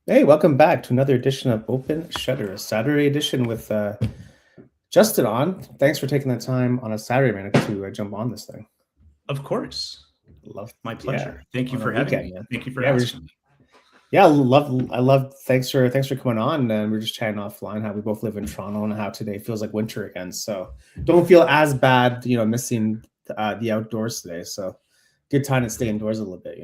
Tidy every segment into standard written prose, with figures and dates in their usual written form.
Hey, welcome back to another edition of Open Shutter, a Saturday edition with Justin on. Thanks for taking the time on a Saturday, man, to jump on this thing. Of course. Love, My yeah, pleasure. Thank you on a for having weekend, me. man. Thank you for Yeah, we're just, asking me. yeah, I love. Thanks for coming on. And we're just chatting offline how we both live in Toronto and how today feels like winter again. So don't feel as bad, missing the outdoors today. So good time to stay indoors a little bit.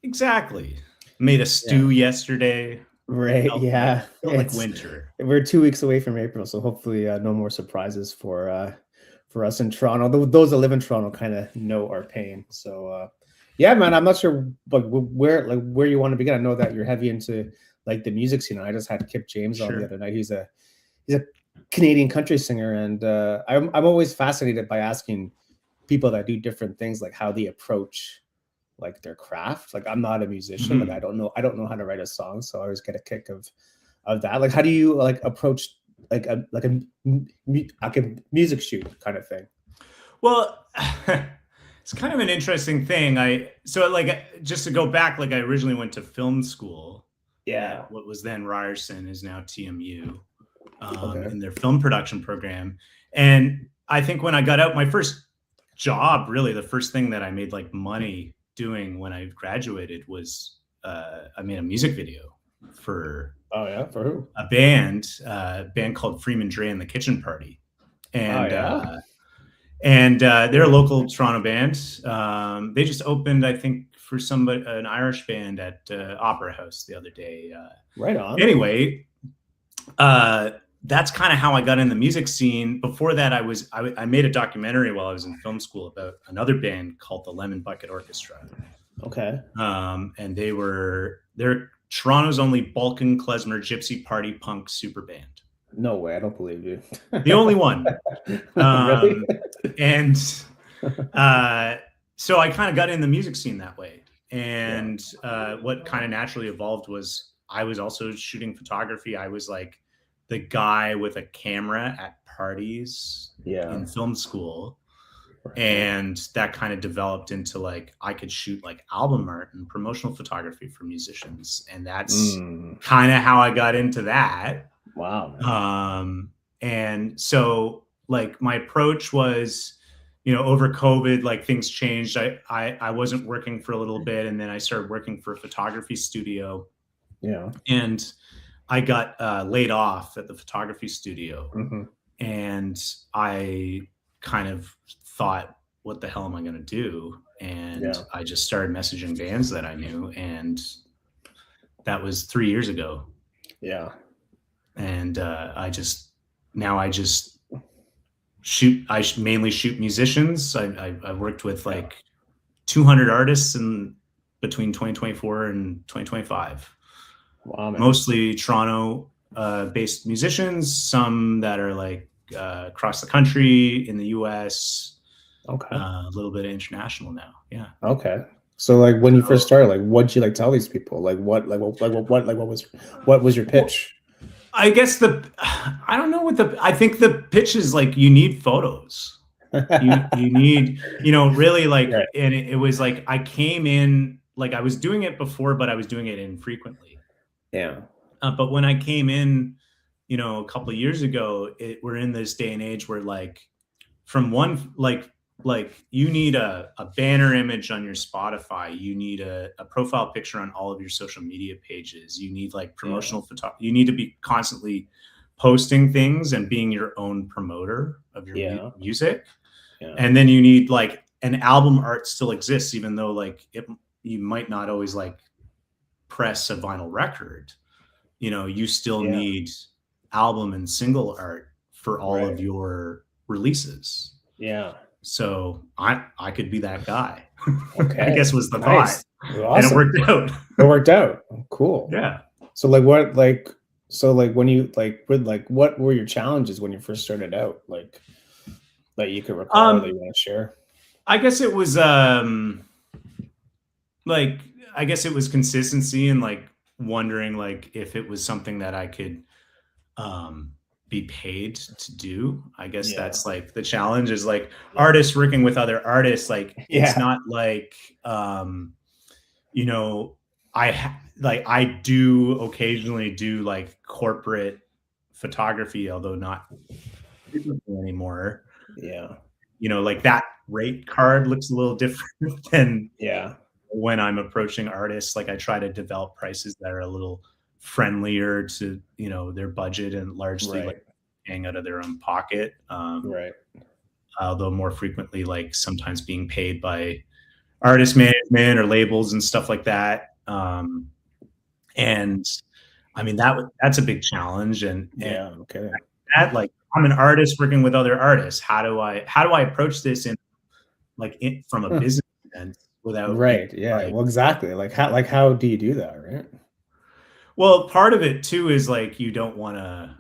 Exactly. Made a Yeah. stew yesterday. Right. Felt like Yeah. felt like It's winter. we're 2 weeks away from April, so hopefully no more surprises for us in Toronto. Those that live in Toronto kind of know our pain. So yeah, man, I'm not sure like where you want to begin. I know that you're heavy into like the music scene. I just had Kip James on the Sure. other night. He's a Canadian country singer, and I'm always fascinated by asking people that do different things like how they approach like their craft. Like I'm not a musician. Like Mhm. I don't know how to write a song. So I always get a kick of that. Like how do you like approach like a music shoot kind of thing? Well, it's kind of an interesting thing. Just to go back, like I originally went to film school at Yeah. what was then Ryerson, is now TMU, Okay. in their film production program. And I think when I got out, my first job, really, the first thing that I made like money doing when I graduated was I made a music video for Oh yeah. For who? a band called Freeman Dre and the Kitchen Party, Oh and yeah. they're a local Toronto band. They just opened, I think, for an Irish band at Opera House the other day. Right on. Anyway, that's kind of how I got in the music scene. Before that, I made a documentary while I was in film school about another band called the Lemon Bucket Orchestra, Okay. and they're Toronto's only Balkan klezmer gypsy party punk super band, No way. I don't believe you. the only one. Really? Um, and uh, so I kind of got in the music scene that way. Yeah. And what kind of naturally evolved was I was also shooting photography. I was like the guy with a camera at parties Yeah. in film school. Right. And that kind of developed into like I could shoot like album art and promotional photography for musicians. And that's Mm. kind of how I got into that. Wow, man. And so like my approach was, over COVID, like things changed. I wasn't working for a little bit, and then I started working for a photography studio, Yeah. and I got laid off at the photography studio, Hmm. and I kind of thought, what the hell am I going to do? And Yeah. I just started messaging bands that I knew, and that was 3 years ago. Yeah. And I just shoot. Mainly shoot musicians. I worked with Yeah. like 200 artists in between 2024 and 2025. Wow, man. Mostly Toronto based musicians. Some that are like across the country in the U.S. Okay. A little bit of international now. Yeah. Okay. So like when you first So, started, like what'd you like tell these people? What was your well, pitch? I guess I don't know I think the pitch is like you need photos. You need, really like, Right. and it was like I came in, like I was doing it before, but I was doing it infrequently. Yeah. But when I came in, a couple of years ago, we're in this day and age where like from one like you need a banner image on your Spotify, you need a profile picture on all of your social media pages, you need like Yeah. promotional photo, you need to be constantly posting things and being your own promoter of your Yeah. music. Yeah. And then you need like an album art still exists, even though like you might not always like press a vinyl record. You still Yeah. need album and single art for all Right. of your releases. Yeah. So I could be that guy. I Okay. guess was the thought, Nice. and it Awesome. worked out. It worked out. Cool. Yeah. So like what like so like when you what were your challenges when you first started out? Like that you could recall or that Um, you want to share? I guess it was like I guess it was consistency and like wondering like if it was something that I could um be paid to do. I guess Yeah. that's like the challenge is like Yeah. artists working with other artists. Like it's Yeah. not like you know I do occasionally do like corporate photography, although not frequently anymore. Yeah. Like that rate card looks a little different than Yeah. when I'm approaching artists. Like I try to develop prices that are a little friendlier to, their budget and largely like Right. paying out of their own pocket. Right. Although more frequently, like sometimes being paid by artist management or labels and stuff like that. And I mean, that's a big challenge. And Yeah. Okay. that, like, I'm an artist working with other artists. How do I approach this from a Huh. business sense without being Right. Yeah. like, Well, exactly. How do you do that? Right. well, part of it too is like you don't want to,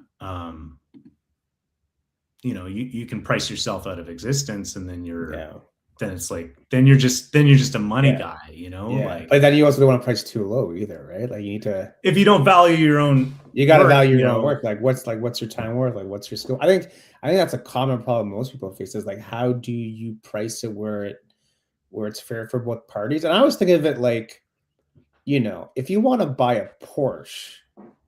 you can price yourself out of existence, and then Yeah. it's like then you're just a money Yeah. guy, Yeah. like But then you also don't want to price too low either, right? Like you need to. if you don't value your own You got to work, value your own work. What's your time worth? Like what's your skill? I think that's a common problem most people face is like how do you price it where it's fair for both parties? And I always think of it like, if you want to buy a Porsche,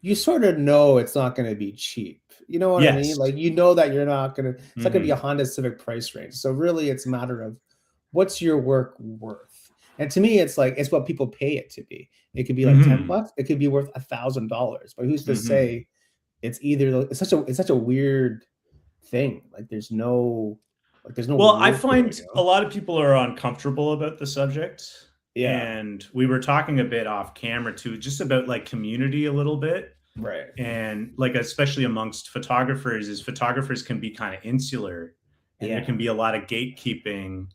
you sort of know it's not going to be cheap. You know what I mean? yes. Like that you're not gonna. It's not gonna be a Honda Civic price range. So really, it's a matter of what's your work worth. And to me, it's like it's what people pay it to be. It could be like $10. It could be worth $1,000. But who's to say it's either? It's such a weird thing. Like there's no Well, I rule for find it, a lot of people are uncomfortable about the subject. Yeah. And we were talking a bit off camera too, just about like community a little bit. Right. And like, especially amongst photographers, is photographers can be kind of insular, and there can be a lot of gatekeeping,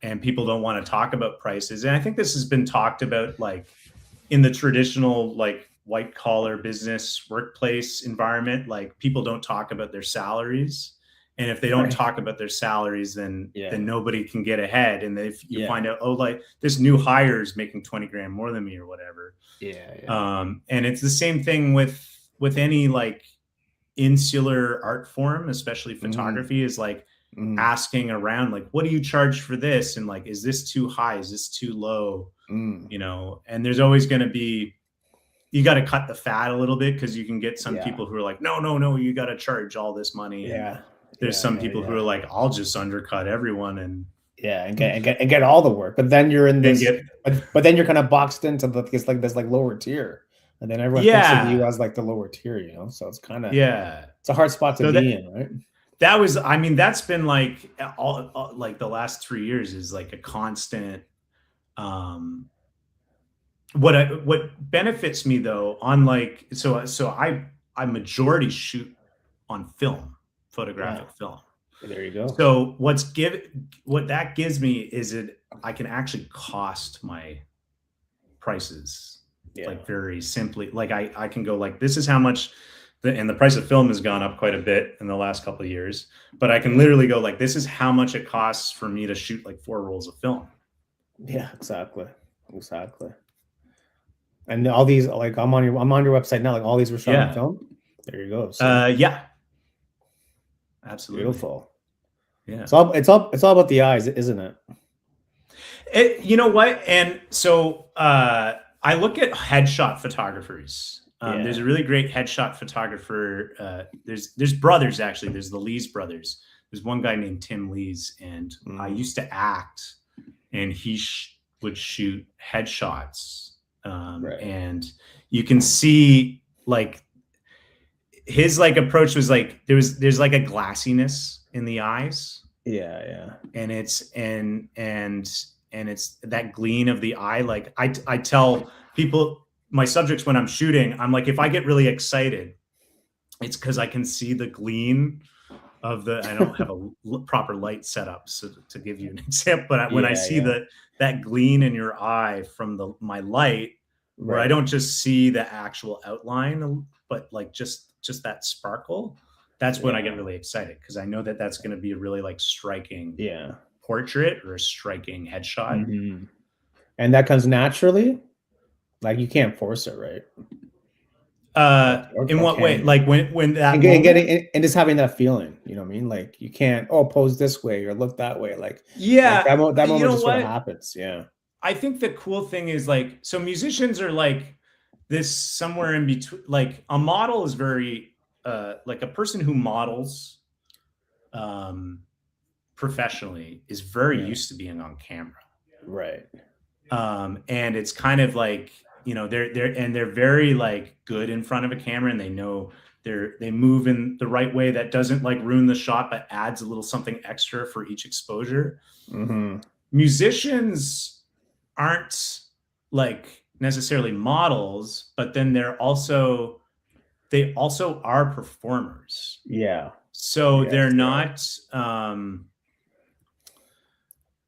and people don't want to talk about prices. And I think this has been talked about like in the traditional like white collar business workplace environment. Like people don't talk about their salaries. And if they don't talk about their salaries, then nobody can get ahead. And if you find out, oh, like this new hire is making 20 grand more than me or whatever. And it's the same thing with any like insular art form, especially photography, is like asking around, like, what do you charge for this? And like, is this too high? Is this too low? And there's always going to be, you got to cut the fat a little bit, because you can get some people who are like, no, you got to charge all this money. And there's some people who are like, I'll just undercut everyone and get all the work. But then you're in this, but then you're kind of boxed into this lower tier, and then everyone thinks of you as like the lower tier, So it's kind of it's a hard spot to be in, right? That's been like all like the last 3 years is like a constant. What benefits me though, on like I majority shoot on film, photographic film. There you go. So what that gives me is I can actually cost my prices like very simply. Like I can go like, this is how much, and the price of film has gone up quite a bit in the last couple of years, but I can literally go like, this is how much it costs for me to shoot like 4 rolls of film. Yeah, exactly. And all these, like I'm on your website now, like all these were shot on film. There you go. So, yeah. Absolutely. Beautiful. Yeah. It's all about the eyes, isn't it? You know what? And so I look at headshot photographers. There's a really great headshot photographer. There's brothers, actually. There's the Lees brothers. There's one guy named Tim Lees, and I used to act, and he would shoot headshots. And you can see like his like approach was like there's like a glassiness in the eyes. And it's and it's that gleam of the eye. Like I tell people, my subjects, when I'm shooting, I'm like, if I get really excited, it's because I can see the gleam of I don't have a proper light setup, so to give you an example, but when I see that gleam in your eye from my light, where I don't just see the actual outline, but like just that sparkle, that's when I get really excited, because I know that that's going to be a really like striking portrait or a striking headshot. And that comes naturally, like you can't force it, right? In what way? Like when that and getting and just having that feeling, you know what I mean? Like you can't pose this way or look that way. Like that moment just sort of happens. I think the cool thing is like, so musicians are like this somewhere in between. Like a model is very like a person who models professionally is very used to being on camera. Right. And it's kind of like, you know, they're very like good in front of a camera, and they know they move in the right way that doesn't like ruin the shot, but adds a little something extra for each exposure. Musicians aren't like necessarily models, but then they also are performers. Yeah. So Yes, they're yeah. not,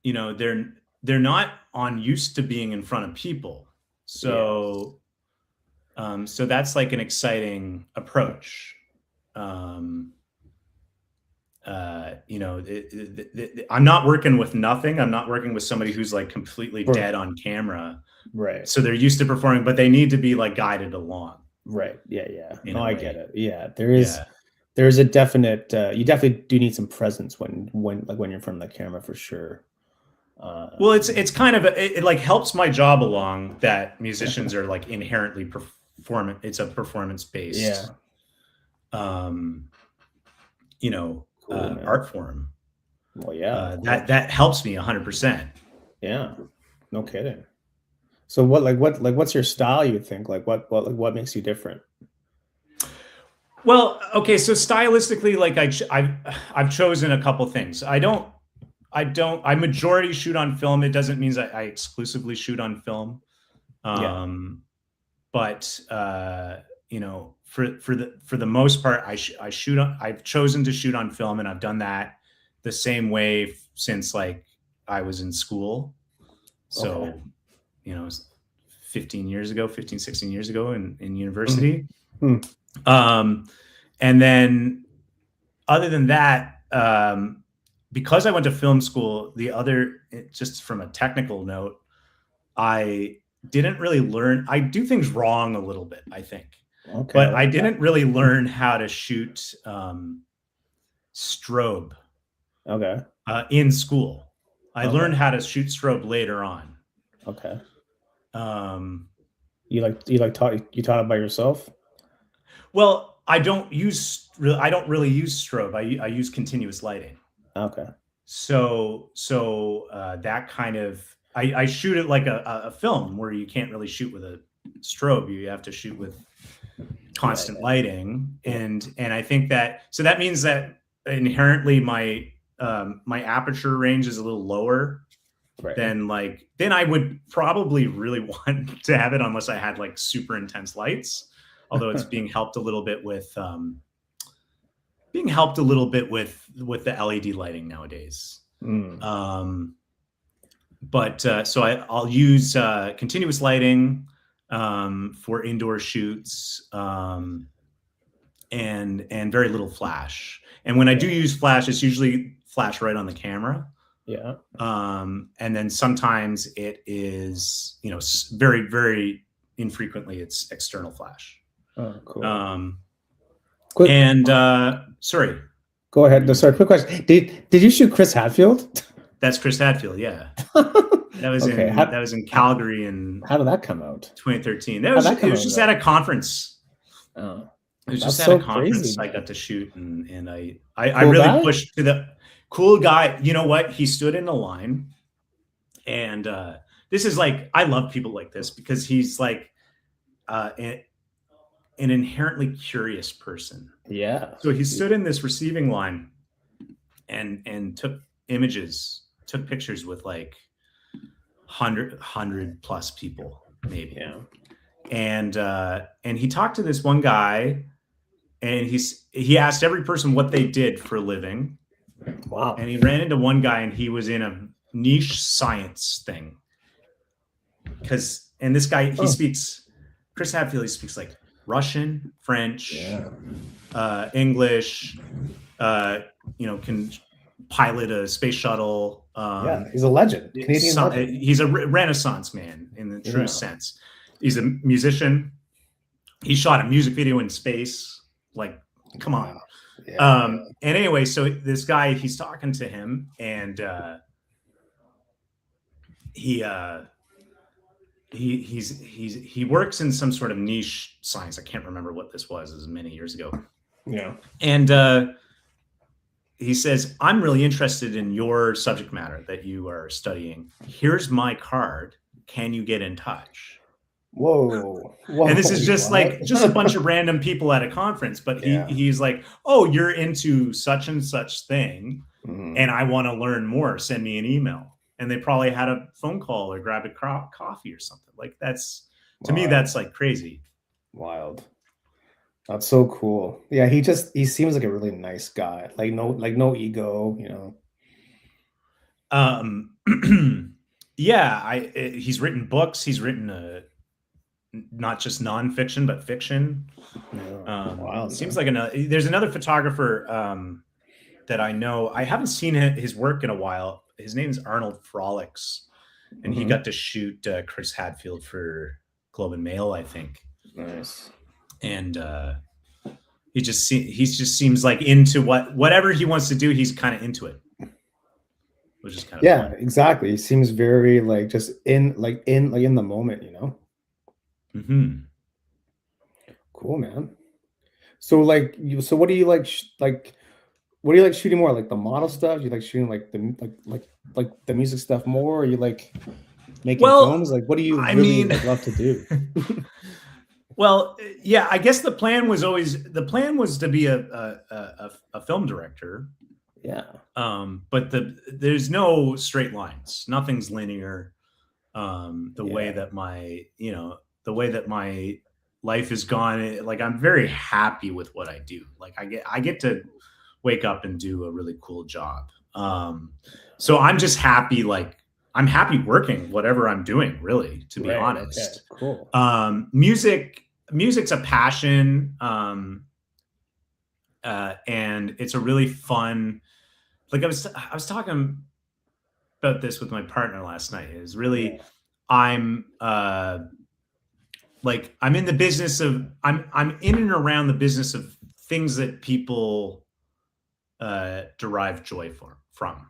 you know, they're not unused to being in front of people. So, so that's like an exciting approach. You know, I'm not working with nothing. I'm not working with somebody who's like completely dead on camera. Right. So they're used to performing, but they need to be like guided along. Right. Yeah. Yeah. In No, a I way. get it. Yeah. There's a definite, you definitely do need some presence when you're in front of the camera for sure. Well, it's kind of, it like helps my job along that musicians are like inherently performance. It's a performance based, you know, cool, art form. Well, yeah, cool. That helps me 100%. Yeah, no kidding. So what's your style? You think like what makes you different? Well, okay, so stylistically, like I've chosen a couple things. I majority shoot on film. It doesn't mean that I exclusively shoot on film. But you know, for the most part, I've chosen to shoot on film, and I've done that the same way since like I was in school. So, you know, 16 years ago in university. And then other than that, because I went to film school, just from a technical note, I didn't really learn. I do things wrong a little bit, I think. But I didn't really learn how to shoot strobe. In school. I learned how to shoot strobe later on. You taught it by yourself? Well, I don't really use strobe. I use continuous lighting. So that kind of, I shoot it like a film where you can't really shoot with a strobe. You have to shoot with constant lighting. And I think that means that inherently my aperture range is a little lower than then I would probably really want to have it unless I had like super intense lights. Although it's being helped a little bit with the LED lighting nowadays. But so I'll use continuous lighting for indoor shoots and very little flash. And when I do use flash, it's usually flash right on the camera. And then sometimes it is, you know, very, very infrequently it's external flash. Sorry. Go ahead. No, sorry. Quick question. Did you shoot Chris Hadfield? That's Chris Hadfield. Yeah. That was in Calgary. And how did that come out? 2013. It was just at a conference. It was just at a conference I got to shoot, and I really pushed to the cool guy. You know what? He stood in the line, and this is like, I love people like this because he's like an inherently curious person. So he stood in this receiving line and took pictures with like 100 plus people maybe. And he talked to this one guy, and he asked every person what they did for a living. Wow. And he ran into one guy, and he was in a niche science thing. And this guy, Chris Hadfield, he speaks like Russian, French, English, you know, can pilot a space shuttle. He's a legend. Canadian legend. He's a Renaissance man in the true sense. He's a musician. He shot a music video in space. Like, come on. And anyway, so this guy, he's talking to him, and he he works in some sort of niche science. I can't remember what this was. It was many years ago. Yeah. And he says, I'm really interested in your subject matter that you are studying. Here's my card. Can you get in touch? Whoa. Whoa. And this is just What? like just a bunch of random people at a conference, but Yeah. he's like, oh, you're into such and such thing, and I want to learn more. Send me an email. And they probably had a phone call or grab a coffee or something. Like that's, to me, that's like crazy. Wild. That's so cool. Yeah, he seems like a really nice guy. Like no ego, you know. Yeah, he's written books. He's written not just nonfiction but fiction. Yeah. Wow. Seems like there's another photographer that I know. I haven't seen his work in a while. His name's Arnold Frolics, and he got to shoot Chris Hadfield for Globe and Mail, I think. Nice. And he just seems like into whatever he wants to do. He's kind of into it, which is kind of fun. Exactly. He seems very like just in the moment, you know. Cool, man. So what do you like? What do you like shooting more? Like the model stuff? Do you like shooting like the music stuff more? Or you like making films? Like what do you love to do? Well, yeah, I guess the plan was to be a film director. Yeah. But there's no straight lines. Nothing's linear. The way that my life has gone, like I'm very happy with what I do. Like I get to wake up and do a really cool job. So I'm just happy. Like I'm happy working whatever I'm doing, really, to be honest. Okay. Cool. Music's a passion. And it's a really fun, like I was talking about this with my partner last night. It was really, I'm in the business of, I'm in and around the business of things that people derive joy from.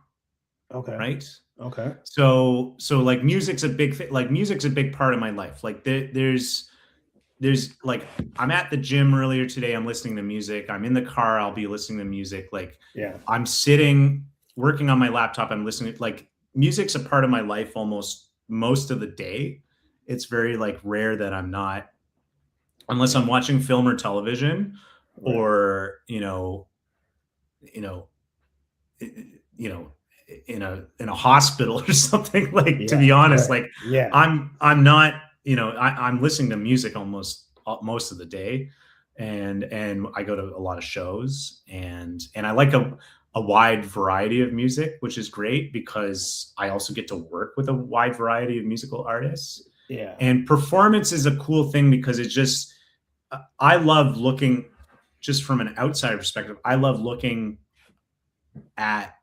Okay. Right. Okay. So like music's a big thing. Like music's a big part of my life. Like there's like, I'm at the gym earlier today. I'm listening to music. I'm in the car. I'll be listening to music. Like I'm sitting, working on my laptop. I'm listening. Like music's a part of my life almost most of the day. It's very like rare that I'm not, unless I'm watching film or television or, in a hospital or something, like, to be honest, I'm not, I'm listening to music almost most of the day, and I go to a lot of shows, and I like a wide variety of music, which is great because I also get to work with a wide variety of musical artists. Yeah. And performance is a cool thing because it's just, I love looking, just from an outsider perspective, I love looking at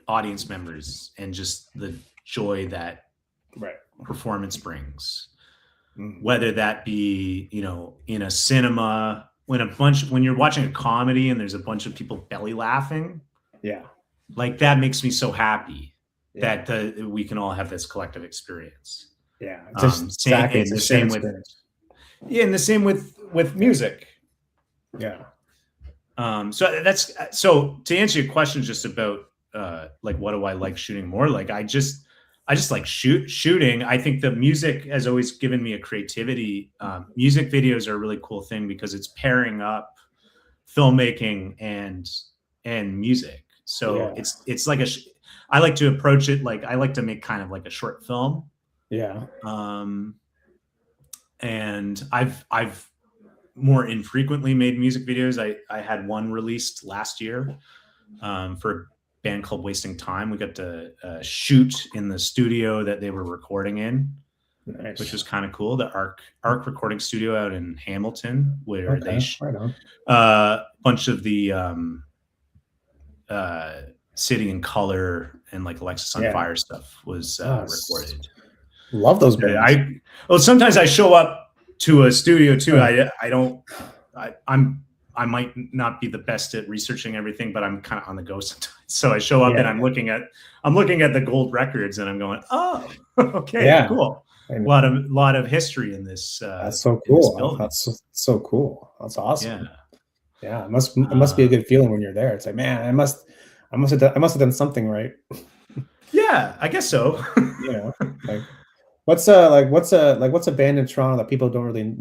audience members and just the joy that performance brings, whether that be, in a cinema, when you're watching a comedy and there's a bunch of people belly laughing. Yeah. Like that makes me so happy that we can all have this collective experience. Yeah. And the same with music. Yeah. So to answer your question just about like what do I like shooting more, like I just like shooting. I think the music has always given me a creativity. Music videos are a really cool thing because it's pairing up filmmaking and music. So it's like I like to approach it like I like to make kind of like a short film. Yeah. And I've more infrequently made music videos. I had one released last year for a band called Wasting Time. We got to shoot in the studio that they were recording in, which was kind of cool. The Arc recording studio out in Hamilton, where they a bunch of the City and Color and like Alexis on Fire stuff was recorded. Love those bands. Sometimes I show up to a studio too. I might not be the best at researching everything, but I'm kind of on the go sometimes. So I show up and I'm looking at the gold records and I'm going, oh, okay, cool. And lot of history in this that's so in this cool. building. That's so cool. That's awesome. Yeah. Yeah, it must be a good feeling when you're there. It's like, man, I must have done something right. Yeah, I guess so. You know, like what's a band in Toronto that people don't really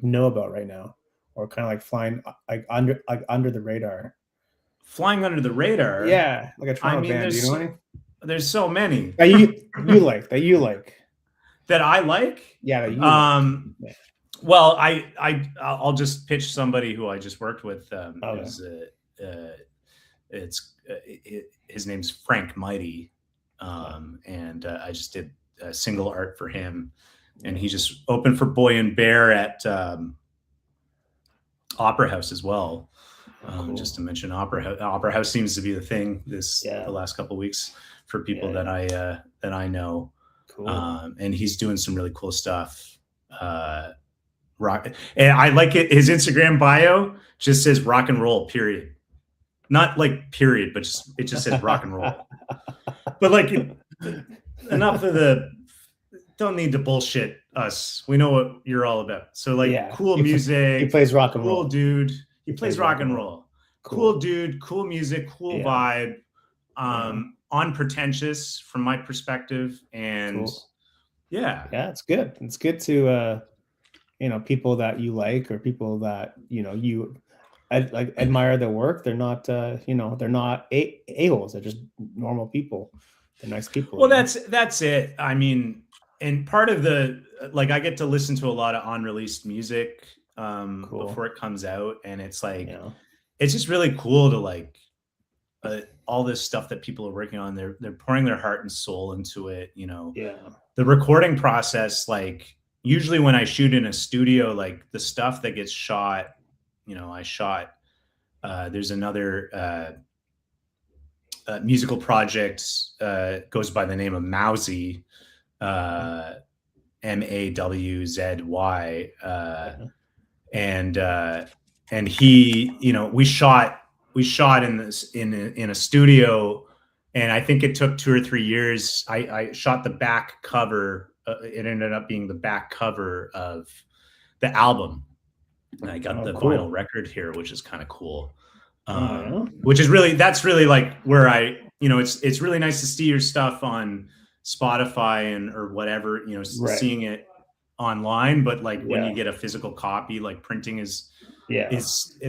know about right now, or kind of like flying like under the radar? Flying under the radar. Yeah, like a I Toronto mean, band. Do you know any there's so many that you like that you like? that I like. Yeah, that you like. Yeah. Well, I'll just pitch somebody who I just worked with. His name's Frank Mighty, and I just did a single art for him, and he just opened for Boy and Bear at Opera House as well. Cool. Just to mention, Opera House seems to be the thing the last couple of weeks for people that I know. Cool. And he's doing some really cool stuff. Rock, and I like it. His Instagram bio just says rock and roll, period. Not like period, but it just says rock and roll. But like enough of the don't need to bullshit us. We know what you're all about. So like cool music. He plays rock and roll. Cool dude. He plays rock and roll. Cool dude, cool music, cool vibe. Unpretentious from my perspective. And yeah, it's good. It's good to people that you like, or people that you like admire their work. They're not they're not a-holes. They're just normal people. They're nice people. Well, that's it. I mean, and part of the I get to listen to a lot of unreleased music before it comes out, and it's like it's just really cool to all this stuff that people are working on. They're pouring their heart and soul into it. The recording process, usually when I shoot in a studio, the stuff that gets shot, I shot. There's another musical project goes by the name of Mawzy, Mawzy, and he, we shot in this in a studio, and I think it took 2 or 3 years. I shot the back cover. It ended up being the back cover of the album. And I got the vinyl record here, which is kind of cool. Which is that's really where it's really nice to see your stuff on Spotify or whatever, seeing it online. But when you get a physical copy, printing is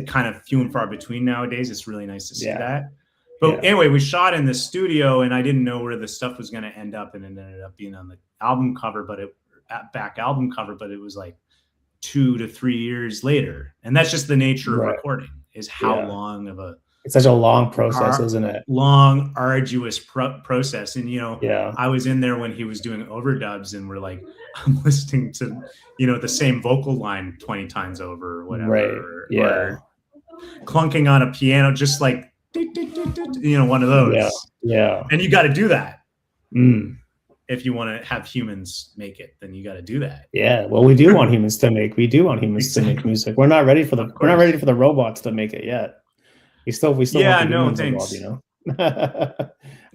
kind of few and far between nowadays. It's really nice to see that. But anyway, we shot in the studio, and I didn't know where the stuff was going to end up, and it ended up being on the album cover, back album cover, but it was 2 to 3 years later. And that's just the nature of recording, is how long of it's such a long process, isn't it? Long, arduous process. And, I was in there when he was doing overdubs, and we're I'm listening to, the same vocal line 20 times over or whatever, or clunking on a piano, just one of those. And you got to do that. If you want to have humans make it, then you got to do that. Well, we do want humans to make music. We're not ready for the robots to make it yet. We still want the humans involved,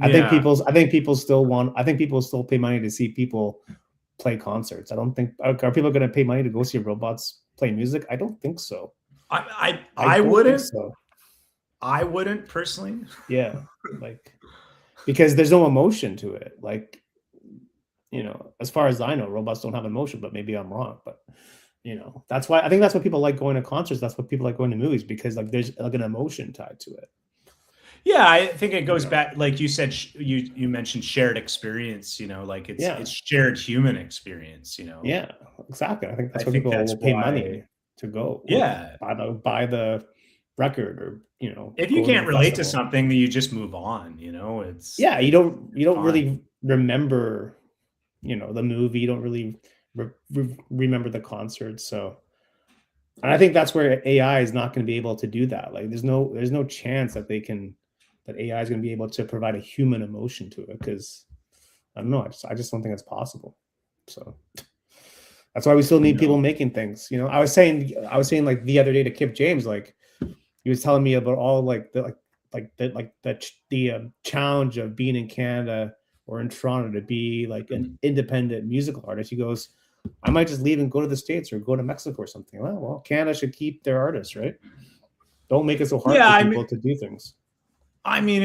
I think people still pay money to see people play concerts. I don't think are people going to pay money to go see robots play music? I don't think so. I wouldn't. I wouldn't personally. Because there's no emotion to it. As far as I know, robots don't have emotion, but maybe I'm wrong. But that's why people like going to concerts. That's what people like going to movies, because there's an emotion tied to it. Yeah, I think it goes back, like you said, you mentioned shared experience. It's shared human experience. Yeah, exactly. I think that's why people will pay money to go. Buy the record, or if you can't relate to something, then you just move on. It's you don't really remember the movie. You don't really remember the concert. So, and I think that's where AI is not going to be able to do that. There's no chance that AI is going to be able to provide a human emotion to it, because I don't know. I just don't think it's possible. So that's why we still need people making things. I was saying the other day to Kip James, he was telling me about all the challenge of being in Canada or in Toronto to be like an independent musical artist. He goes, I might just leave and go to the States or go to Mexico or something. Well, Canada should keep their artists, right? Don't make it so hard for people to do things. I mean,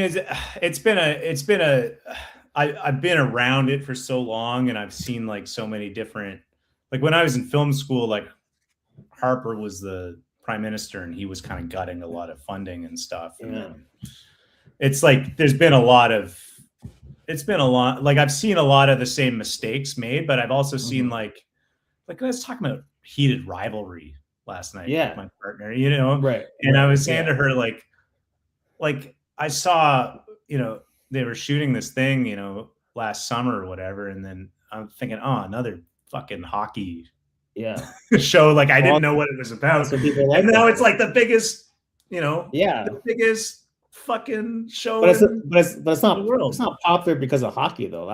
I've been around it for so long, and I've seen like so many different, like when I was in film school, like Harper was the prime minister and he was kind of gutting a lot of funding and stuff. And then it's like, it's been a lot, like I've seen a lot of the same mistakes made, but I've also seen like I was talking about heated rivalry last night with my partner, you know? Right. And I was saying to her, like I saw, you know, they were shooting this thing, you know, last summer or whatever. And then I'm thinking, oh, another fucking hockey show. Like I didn't know what it was about. And now it's like the biggest, you know, the biggest fucking show. But it's not the world. It's not popular because of hockey though.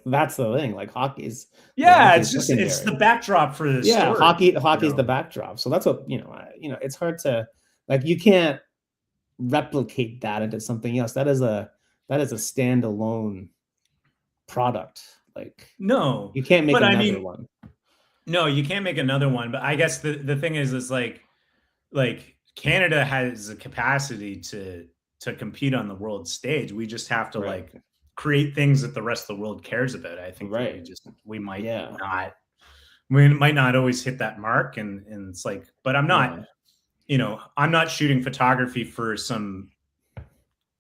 That's the thing. Like hockey is it's the backdrop for this story. Hockey is the backdrop. So that's what it's hard to, like, you can't replicate that into something else. That is a standalone product. Like, no, you can't make another one. No, you can't make another one. But I guess the thing is like Canada has the capacity to compete on the world stage. We just have to like create things that the rest of the world cares about. I think we might not always hit that mark, and it's like, but I'm not, I'm not shooting photography for some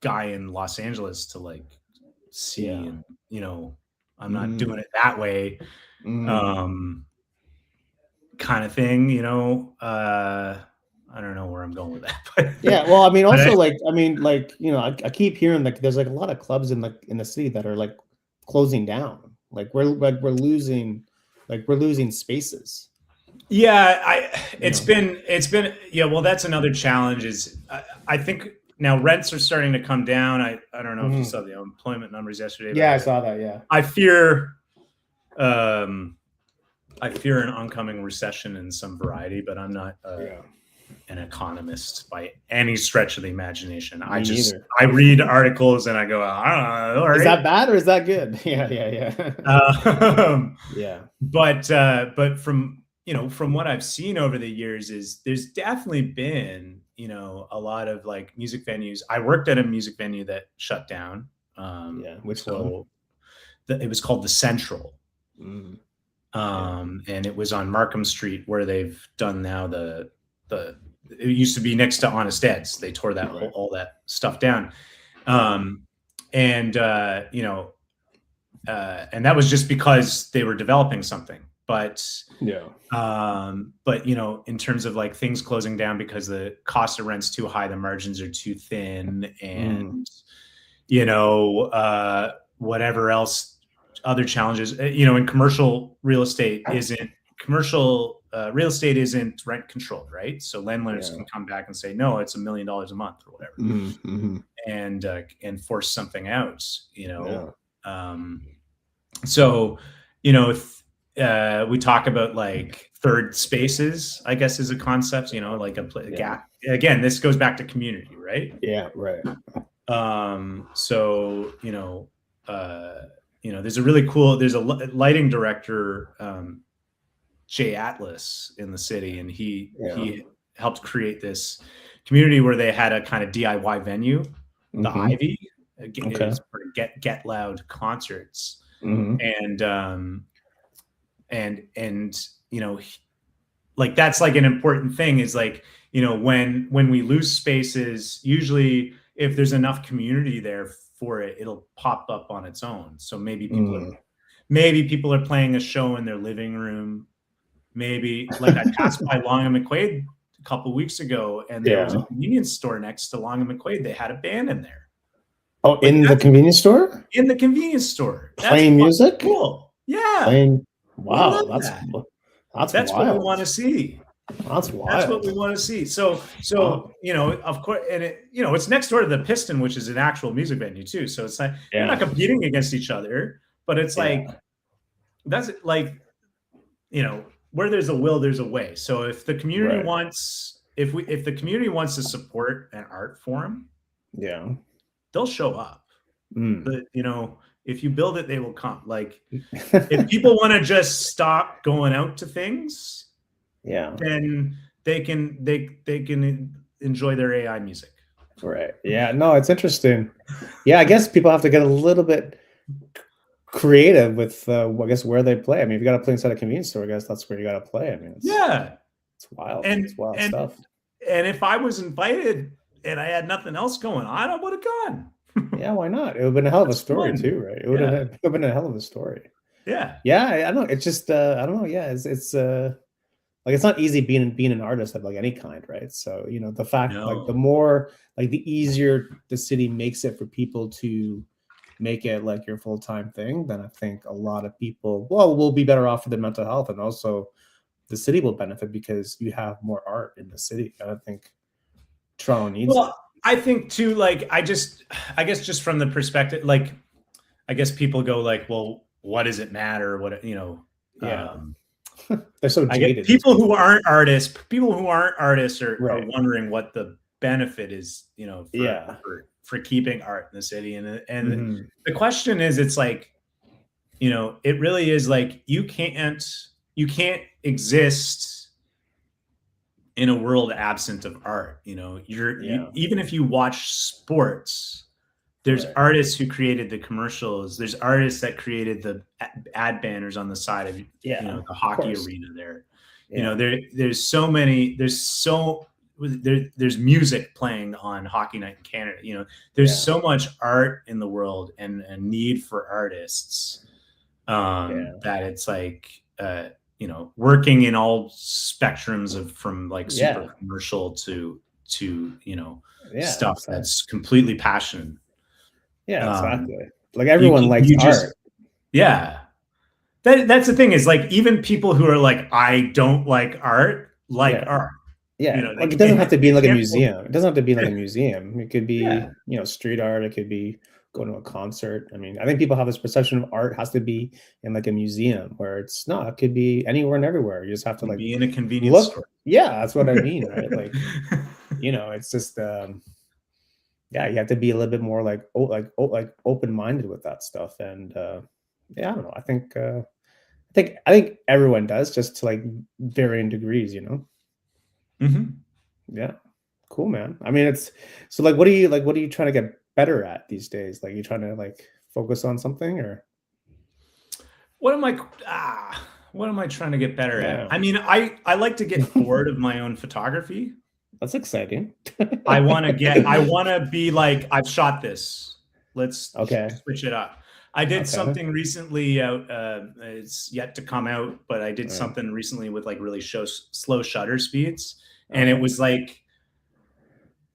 guy in Los Angeles to like see, and I'm not doing it that way, kind of thing, I don't know where I'm going with that, but well, I mean, also I keep hearing like there's like a lot of clubs in the city that are like closing down. Like we're losing spaces. It's been well, that's another challenge. Is I think now rents are starting to come down. I don't know if you saw the unemployment numbers yesterday. I saw that. I fear an oncoming recession in some variety, but I'm not an economist by any stretch of the imagination. I read articles and I go, I don't know. Right. Is that bad or is that good? But from what I've seen over the years is there's definitely been, a lot of like music venues. I worked at a music venue that shut down. Which one? It was called the Central. And it was on Markham Street where they've done now it used to be next to Honest Ed's. They tore that all that stuff down. And that was just because they were developing something. But in terms of like things closing down because the cost of rent's too high, the margins are too thin, and whatever else, other challenges, in commercial real estate isn't rent controlled, right? So landlords can come back and say, no, it's $1 million a month or whatever, and force something out, so, if we talk about like third spaces, I guess is a concept, like a gap. Again, this goes back to community, right? So, there's a lighting director, Jay Atlas in the city, and he helped create this community where they had a kind of DIY venue, the Ivy, for get loud concerts, and like that's like an important thing is like, when we lose spaces, usually if there's enough community there for it, it'll pop up on its own. So maybe people are playing a show in their living room. Maybe like I passed by Long and McQuaid a couple of weeks ago, and there was a convenience store next to Long and McQuaid. They had a band in there. Oh, in the convenience store? In the convenience store. Playing music? Cool. Yeah. Wow. That's wild. What we want to see. That's wild. That's what we want to see. So of course, and it's next door to the Piston, which is an actual music venue too. So it's like they're not competing against each other, but it's like that's like, where there's a will, there's a way. So if the community wants, if the community wants to support an art form, they'll show up. But if you build it, they will come. Like if people want to just stop going out to things, yeah, then they can enjoy their AI music. right. Yeah, no, it's interesting. Yeah, I guess people have to get a little bit creative with I guess where they play. I mean, if you got to play inside a convenience store, I guess that's where you got to play. I mean, Yeah, it's wild. and It's wild and stuff. and if I was invited and I had nothing else going on, I would have gone. Yeah, why not? It would have been a hell of a That's story fun. too, right? It would have been a hell of a story. Yeah. Yeah, I don't know. It's just I don't know. Yeah, it's like it's not easy being an artist of like any kind, right? So you know the fact like the No. more like the easier the city makes it for people to make it like your full-time thing, then I think a lot of people will be better off for their mental health, and also the city will benefit because you have more art in the city. I don't think Toronto needs it. I think too, like I guess just from the perspective, like I guess people go like, well, what does it matter? What, you know, Yeah. They're so I get jaded. people who aren't artists are Right. wondering what the benefit is, you know, Yeah. for keeping art in the city. And Mhm. the question is, it's like, you know, it really is like you can't exist in a world absent of art. You know, even if you watch sports, there's Right. artists who created the commercials. There's artists that created the ad banners on the side of you know the hockey arena there. Yeah. You know, there's so many. There's music playing on Hockey Night in Canada. You know, there's so much art in the world and a need for artists that it's like you know, working in all spectrums of from like super commercial to you know stuff that's completely passionate. Yeah, exactly. Like everyone likes art. Yeah. That's the thing is like even people who are like, I don't like art, like art. Yeah. You know, like it doesn't have to be like a museum. It doesn't have to be like a museum. It could be, you know, street art. It could be going to a concert. I mean, I think people have this perception of art has to be in like a museum where it's not. It could be anywhere and everywhere. You just have to like be in a convenience store. Yeah, that's what I mean, right? Like, you know, it's just yeah, you have to be a little bit more like open-minded with that stuff. And yeah, I don't know. I think everyone does, just to like varying degrees, you know. Yeah, cool, man. I mean, it's so like what are you trying to get better at these days? Like you trying to like focus on something, or what am I trying to get better at? I mean, I like to get bored of my own photography. That's exciting. I want to be like, I've shot this. Let's switch it up. I did something recently out. It's yet to come out, but I did something recently with like really slow shutter speeds. And it was like,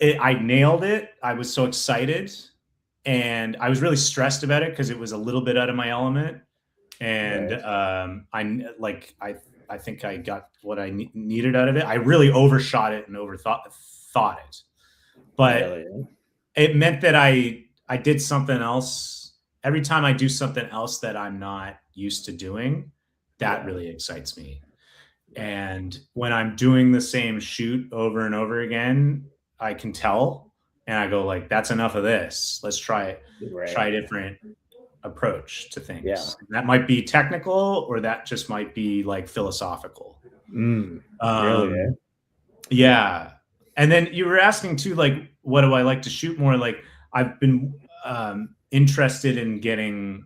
I nailed it. I was so excited. And I was really stressed about it because it was a little bit out of my element. And I think I got what I needed out of it. I really overshot it and thought it, but it meant that I did something else. Every time I do something else that I'm not used to doing, that really excites me. And when I'm doing the same shoot over and over again, I can tell, and I go like, "That's enough of this. Let's try it. Try a different approach to things." Yeah. That might be technical, or that just might be like philosophical. Really? Yeah. And then you were asking too, like, what do I like to shoot more? Like, I've been interested in getting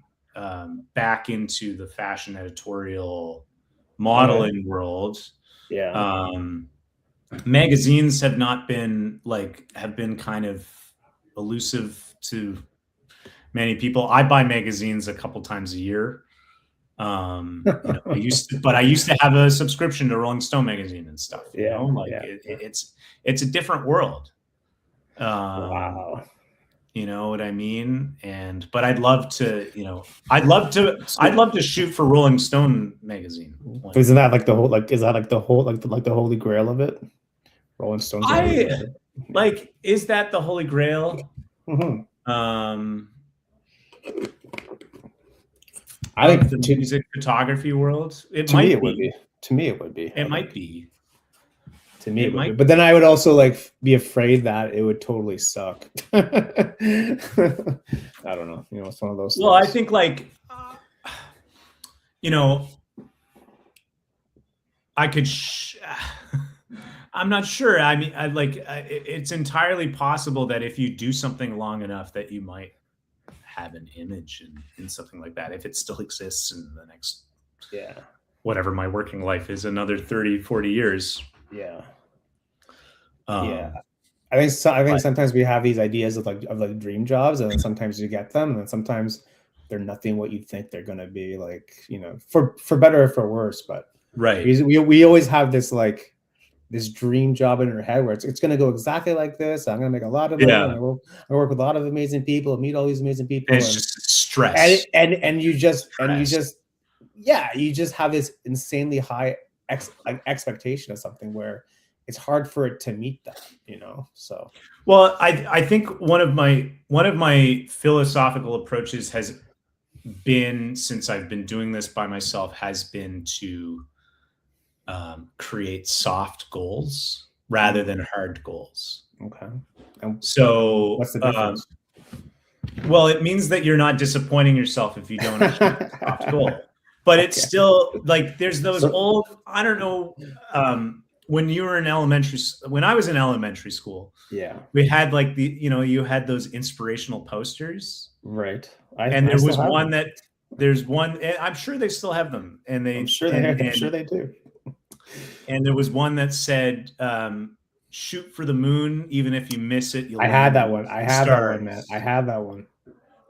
back into the fashion editorial modeling world. Yeah. Magazines have been kind of elusive to many people. I buy magazines a couple times a year. You know, I used to have a subscription to Rolling Stone magazine and stuff. You know, like it's a different world. Wow. You know what I mean? But I'd love to, you know, I'd love to shoot for Rolling Stone magazine. Isn't that like the whole, like, is that like the whole, like the holy grail of it? Rolling Stones. Is that the holy grail? I think the music photography world. To me, it would be. It might be. To me, It it would be. might. But then I would also like be afraid that it would totally suck. I don't know. You know, it's one of those Well, I things. think like, you know, I could. I'm not sure. I mean, it's entirely possible that if you do something long enough, that you might have an image in something like that, if it still exists in the next, Yeah, whatever my working life is, another 30, 40 years. yeah, yeah. Um, I think so, I think but sometimes we have these ideas of like dream jobs, and then sometimes you get them, and then sometimes they're nothing what you think they're gonna be. Like, you know, for better or for worse. But right. we always have this like this dream job in our head where it's gonna go exactly like this. I'm gonna make a lot of money. Yeah. I work with a lot of amazing people, meet all these amazing And people, it's and just stress. you just Stress. yeah, you just have this insanely high expectation of something where it's hard for it to meet that, you know. So Well, I think one of my philosophical approaches has been, since I've been doing this by myself, has been to create soft goals rather than hard goals. okay, and So, what's the difference? well, it means that you're not disappointing yourself if you don't achieve a soft goal. But it's Okay. still like there's those So- old, I don't know, when you were in when I was in elementary school, Yeah, we had like you had those inspirational posters, right. and I there still was have one them. that there's one, and I'm sure they still have them, and I'm sure they I'm sure they do. and there was one that said, shoot for the moon, even if you miss it, you'll I had land that on one. I the had that one, man. stars. I had that one.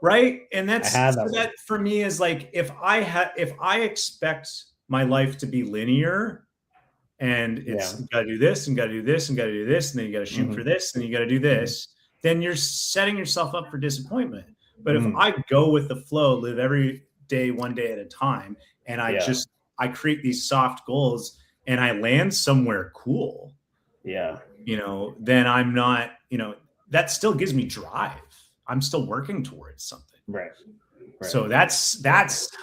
Right. And I that's had so that one. that for me is like, if I expect my life to be linear, and it's Yeah. got to do this and got to do this and got to do this, and then you got to shoot for this, and you got to do this, then you're setting yourself up for disappointment. But if I go with the flow, live every day, one day at a time, and I create these soft goals, and I land somewhere cool, Yeah. you know, then I'm not, you know, that still gives me drive. I'm still working towards something. Right. So that's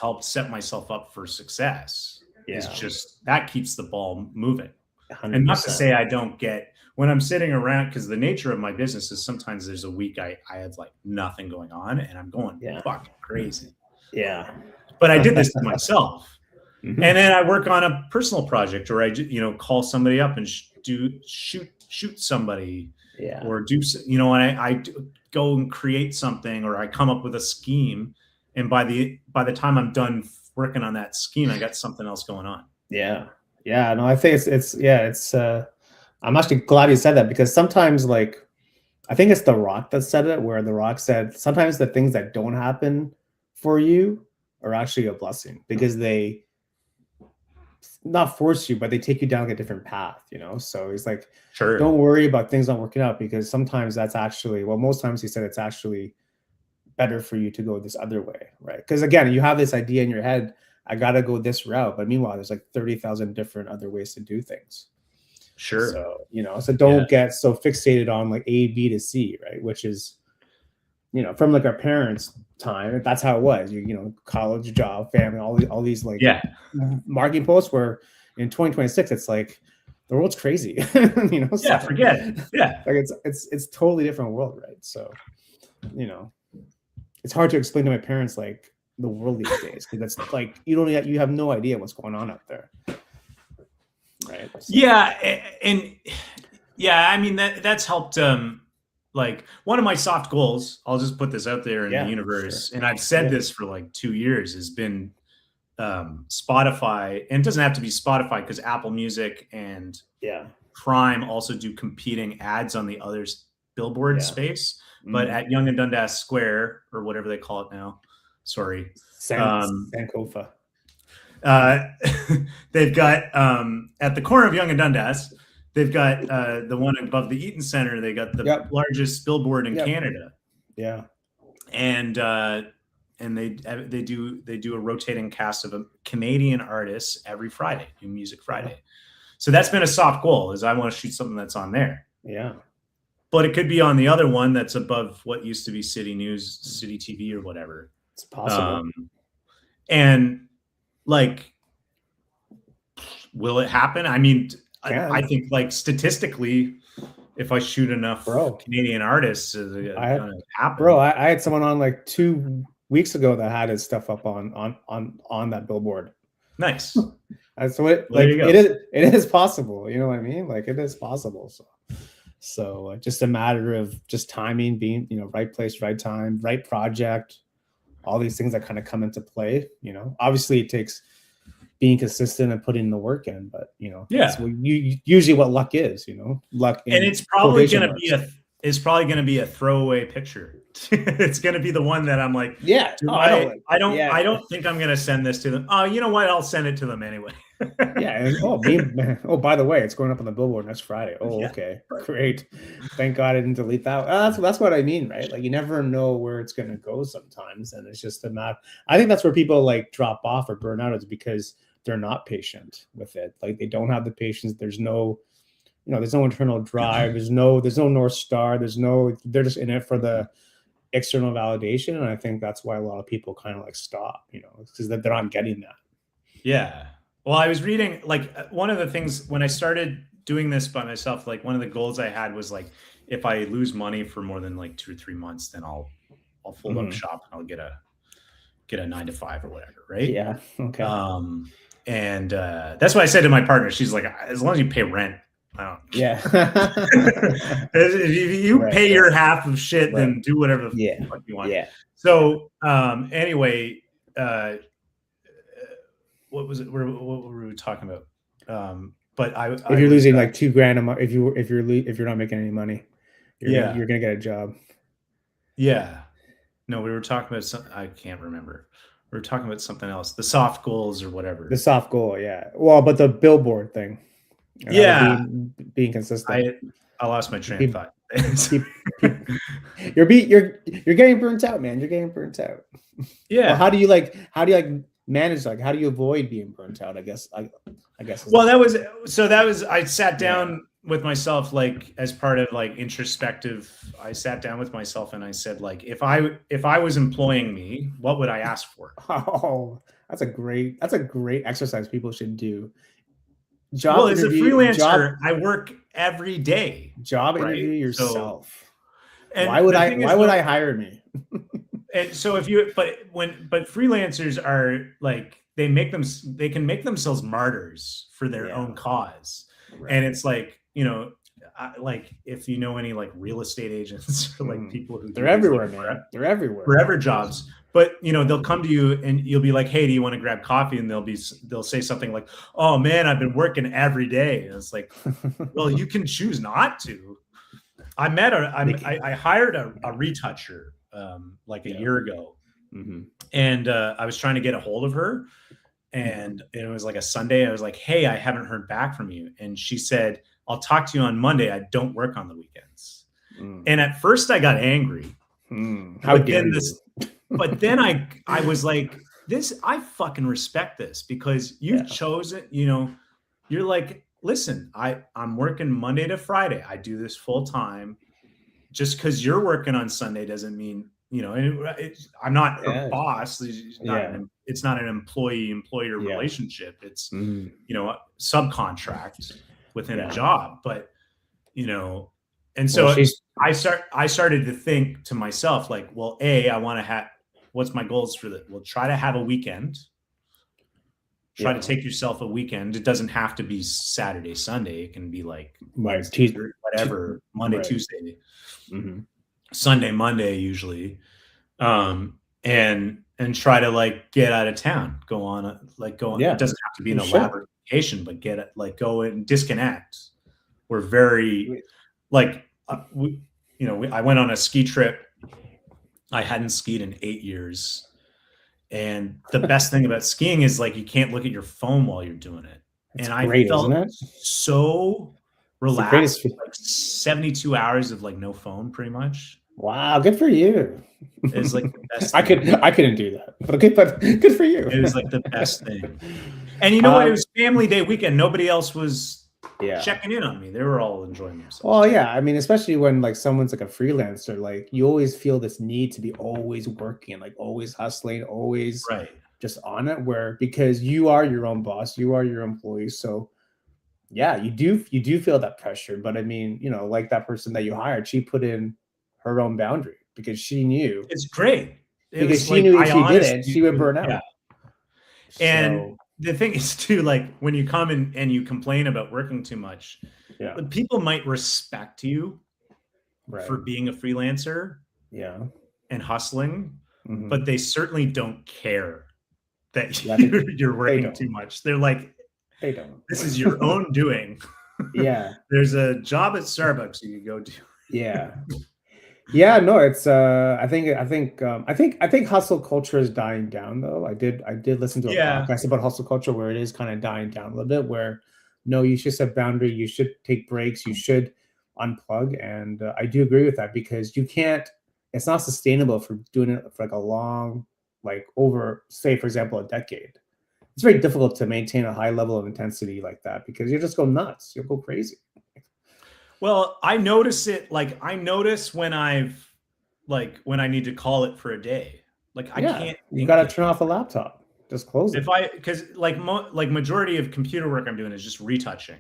helped set myself up for success. Yeah. It's just that keeps the ball moving. 100%. And not to say I don't get, when I'm sitting around, because the nature of my business is sometimes there's a week I have like nothing going on and I'm going fucking crazy. Yeah. But I did this to myself. Mhm. And then I work on a personal project, or I, you know, call somebody up and shoot somebody, Yeah. or do, you know, and I go and create something, or I come up with a scheme, and by the time I'm done working on that scheme, I got something else going on. Yeah. Yeah. No, I think it's I'm actually glad you said that, because sometimes, like, I think it's The Rock that said it, where The Rock said sometimes the things that don't happen for you are actually a blessing, because they not force you, but they take you down like a different path, you know? So he's like, Sure. don't worry about things not working out, because sometimes that's actually, well, most times he said it's actually better for you to go this other way, right? Because again, you have this idea in your head, I got to go this route, but meanwhile, there's like 30,000 different other ways to do things. Sure. So, you know, so don't get so fixated on like A, B to C, right? Which is, you know, from like our parents' time, that's how it was. You know, college, job, family, all these like marketing posts, where in 2026, it's like the world's crazy. You know, so, forget it. Yeah. Like it's totally different world, right? So, you know, it's hard to explain to my parents like the world these days, because that's like you have no idea what's going on out there. Right. So. Yeah. And yeah, I mean, that's helped. Like one of my soft goals, I'll just put this out there in the universe, and I've said this for like 2 years, has been Spotify. And it doesn't have to be Spotify, because Apple Music and Prime also do competing ads on the other billboard space. But at Yonge and Dundas Square, or whatever they call it now, sorry, Sankofa. They've got at the corner of Yonge and Dundas, they've got the one above the Eaton Center. They got the largest billboard in Canada. Yeah, and they do a rotating cast of Canadian artists every Friday, do Music Friday. So that's been a soft goal, is I want to shoot something that's on there. Yeah. But it could be on the other one that's above what used to be City News, City TV, or whatever. It's possible. And like, will it happen? I mean, I think like statistically, if I shoot enough Canadian artists, it's gonna happen. I had someone on like 2 weeks ago that had his stuff up on that billboard. Nice. So it is possible. You know what I mean? Like it is possible. So just a matter of just timing, being, you know, right place, right time, right project, all these things that kind of come into play. You know, obviously it takes being consistent and putting the work in, but you know, yeah, usually what luck is, you know, luck. And it's probably going to be a throwaway picture. It's going to be the one that I'm like, yeah, I don't think I'm going to send this to them. Oh, you know what? I'll send it to them anyway. Yeah. And, by the way, it's going up on the billboard next Friday. Oh, yeah. Okay, great. Thank God I didn't delete that. That's what I mean, right? Like you never know where it's going to go sometimes, and it's just a matter. I think that's where people like drop off or burn out, is because they're not patient with it. Like they don't have the patience. There's no, you know, there's no internal drive. There's no North Star. They're just in it for the external validation. And I think that's why a lot of people kind of like stop, you know, because they're not getting that. Yeah. Well, I was reading, like one of the things when I started doing this by myself, like one of the goals I had was like, if I lose money for more than like 2 or 3 months, then I'll fold up shop and I'll get a 9 to 5 or whatever. Right. Yeah. Okay. And that's what I said to my partner. She's like, as long as you pay rent, I don't. Yeah. If you pay your half of shit, then do whatever the fuck you want. Yeah. So anyway, what was it? What were we talking about? But if you're losing like $2,000 a month, if you're not making any money, you're gonna get a job. Yeah. No, we were talking about something. I can't remember. We were talking about something else, the soft goals or whatever. The soft goal, yeah. Well, but the billboard thing. Yeah. Being consistent. I lost my train of thought. You're getting burnt out, man. You're getting burnt out. Yeah. Well, how do you manage, like, how do you avoid being burnt out? I guess. Well, that was I sat down with myself, like as part of like introspective. I sat down with myself and I said, like, if I was employing me, what would I ask for? Oh, that's a great exercise people should do. As a freelancer, I work every day. Interview yourself. And why would I hire me? And so but freelancers are like, they can make themselves martyrs for their own cause. Right. And it's like, you know, like if you know any like real estate agents or like people who they're everywhere, man. They're everywhere. Forever jobs. But you know, they'll come to you and you'll be like, hey, do you want to grab coffee? And they'll say something like, oh man, I've been working every day. And it's like, well, you can choose not to. I hired a retoucher like a year ago. Mm-hmm. And I was trying to get a hold of her. And it was like a Sunday. I was like, hey, I haven't heard back from you. And she said, I'll talk to you on Monday. I don't work on the weekends. And at first I got angry. How dare you? But then I was like, I fucking respect this, because you've chosen, you know, you're like, listen, I'm working Monday to Friday. I do this full time. Just because you're working on Sunday doesn't mean, you know, I'm not her boss. It's not an employee-employer relationship. It's, you know, a subcontract within a job. But, you know, and so I started to think to myself, like, well, I want to have, what's my goals for that? Well, try to have a weekend. Try to take yourself a weekend. It doesn't have to be Saturday, Sunday. It can be like Tuesday, whatever, Monday, Tuesday, Sunday, Monday, usually. And try to like get out of town, go on. It doesn't have to be an elaborate vacation, but go and disconnect. We're very like, I went on a ski trip. I hadn't skied in 8 years. And the best thing about skiing is like, you can't look at your phone while you're doing it. That's great, I felt isn't it? So relaxed, like 72 hours of like no phone pretty much. Wow. Good for you. It's like the best I couldn't do that, but good for you. It was like the best thing. And you know what? It was family day weekend. Nobody else was checking in on me. They were all enjoying themselves. Well, yeah. I mean, especially when like someone's like a freelancer, like you always feel this need to be always working, like always hustling, always just on it, because you are your own boss, you are your employee. So Yeah, you do feel that pressure, but I mean, you know, like that person that you hired, she put in her own boundary because she knew It's great. It because was she like, knew if I she didn't, honestly, she would burn yeah. out. And So the thing is too, like when you come in and you complain about working too much, yeah, people might respect you right. for being a freelancer Yeah. and hustling, Hmm. but they certainly don't care that Yeah, you're they working too don't. much. They're like, They don't. this is your own doing. Yeah. There's a job at Starbucks you could go do. Yeah. Yeah, no, it's I think hustle culture is dying down though. I did listen to a Yeah. podcast about hustle culture where it is kind of dying down a little bit where no, you should set boundary, you should take breaks, you should unplug and I do agree with that because you can't it's not sustainable for doing it for like a long like over say for example a decade. It's very difficult to maintain a high level of intensity like that because you just go nuts, you'll go crazy. Well, I notice it. Like I notice when when I need to call it for a day. Like I Yeah, can't you got think to of turn off a laptop. Just close it. because like majority of computer work I'm doing is just retouching.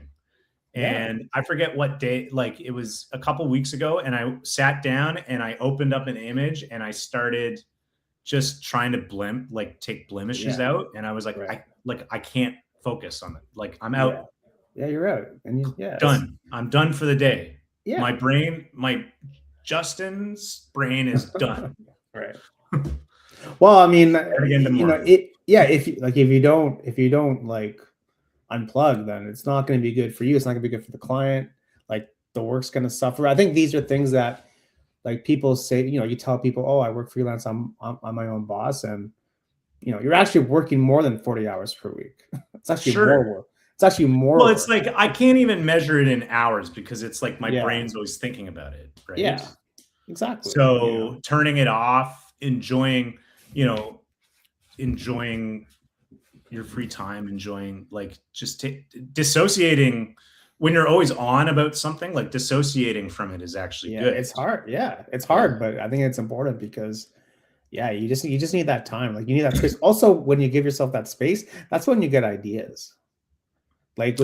Yeah. And I forget what day, like it was a couple weeks ago, and I sat down and I opened up an image and I started just trying to take blemishes Yeah. out. And I was like, Right. I can't focus on it. Like I'm Yeah. out, Yeah, you're right. And yes. done. I'm done for the day. Yeah. My Justin's brain is done. Right. Well, I mean, Again you know, tomorrow. if you don't like unplug, then it's not going to be good for you. It's not going to be good for the client. Like the work's going to suffer. I think these are things that like people say, you know, you tell people, "Oh, I work freelance. I'm my own boss." And you know, you're actually working more than 40 hours per week. It's actually more Sure. work. It's actually more Well, it's work. like I can't even measure it in hours because it's like my Yeah. brain's always thinking about it, right? Yeah. Exactly. You know. So turning it off, you know, enjoying your free time, enjoying like just dissociating when you're always on about something, like dissociating from it is actually Yeah, good. it's hard. Yeah, it's Yeah. hard, but I think it's important because yeah, you just need that time. Like you need that space. Also, when you give yourself that space, that's when you get ideas. Like Yeah.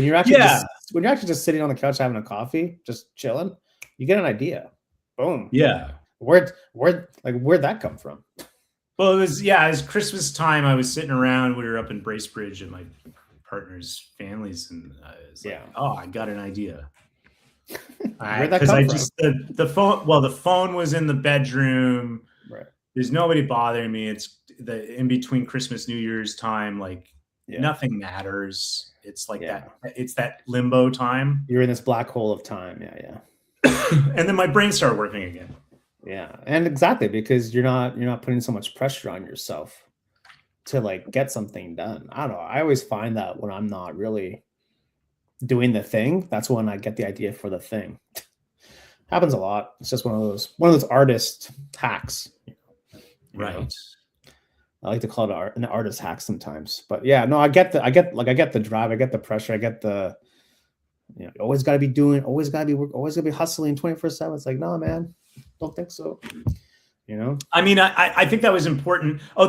when you're actually just sitting on the couch having a coffee, just chilling, you get an idea. Boom. Yeah. Where'd that come from? Well, it was Christmas time. I was sitting around. We were up in Bracebridge at my partner's families, and I was like, "Oh, I got an idea." Where'd that Because come I from? just the phone. Well, the phone was in the bedroom. Right. There's nobody bothering me. It's the in between Christmas, New Year's time. Like Yeah. nothing matters. It's like Yeah. It's that limbo time. You're in this black hole of time. Yeah, yeah. And then my brain started working again. Yeah, and exactly because you're not putting so much pressure on yourself to like get something done. I don't know. I always find that when I'm not really doing the thing, that's when I get the idea for the thing. Happens a lot. It's just one of those artist hacks. Right. Know? I like to call it an artist hack sometimes. But yeah, no, I get the drive, I get the pressure, I get the you always gotta be doing, always gotta be work, always gotta be hustling 24/7. It's like, no, man, don't think so. You know? I mean, I think that was important. Oh,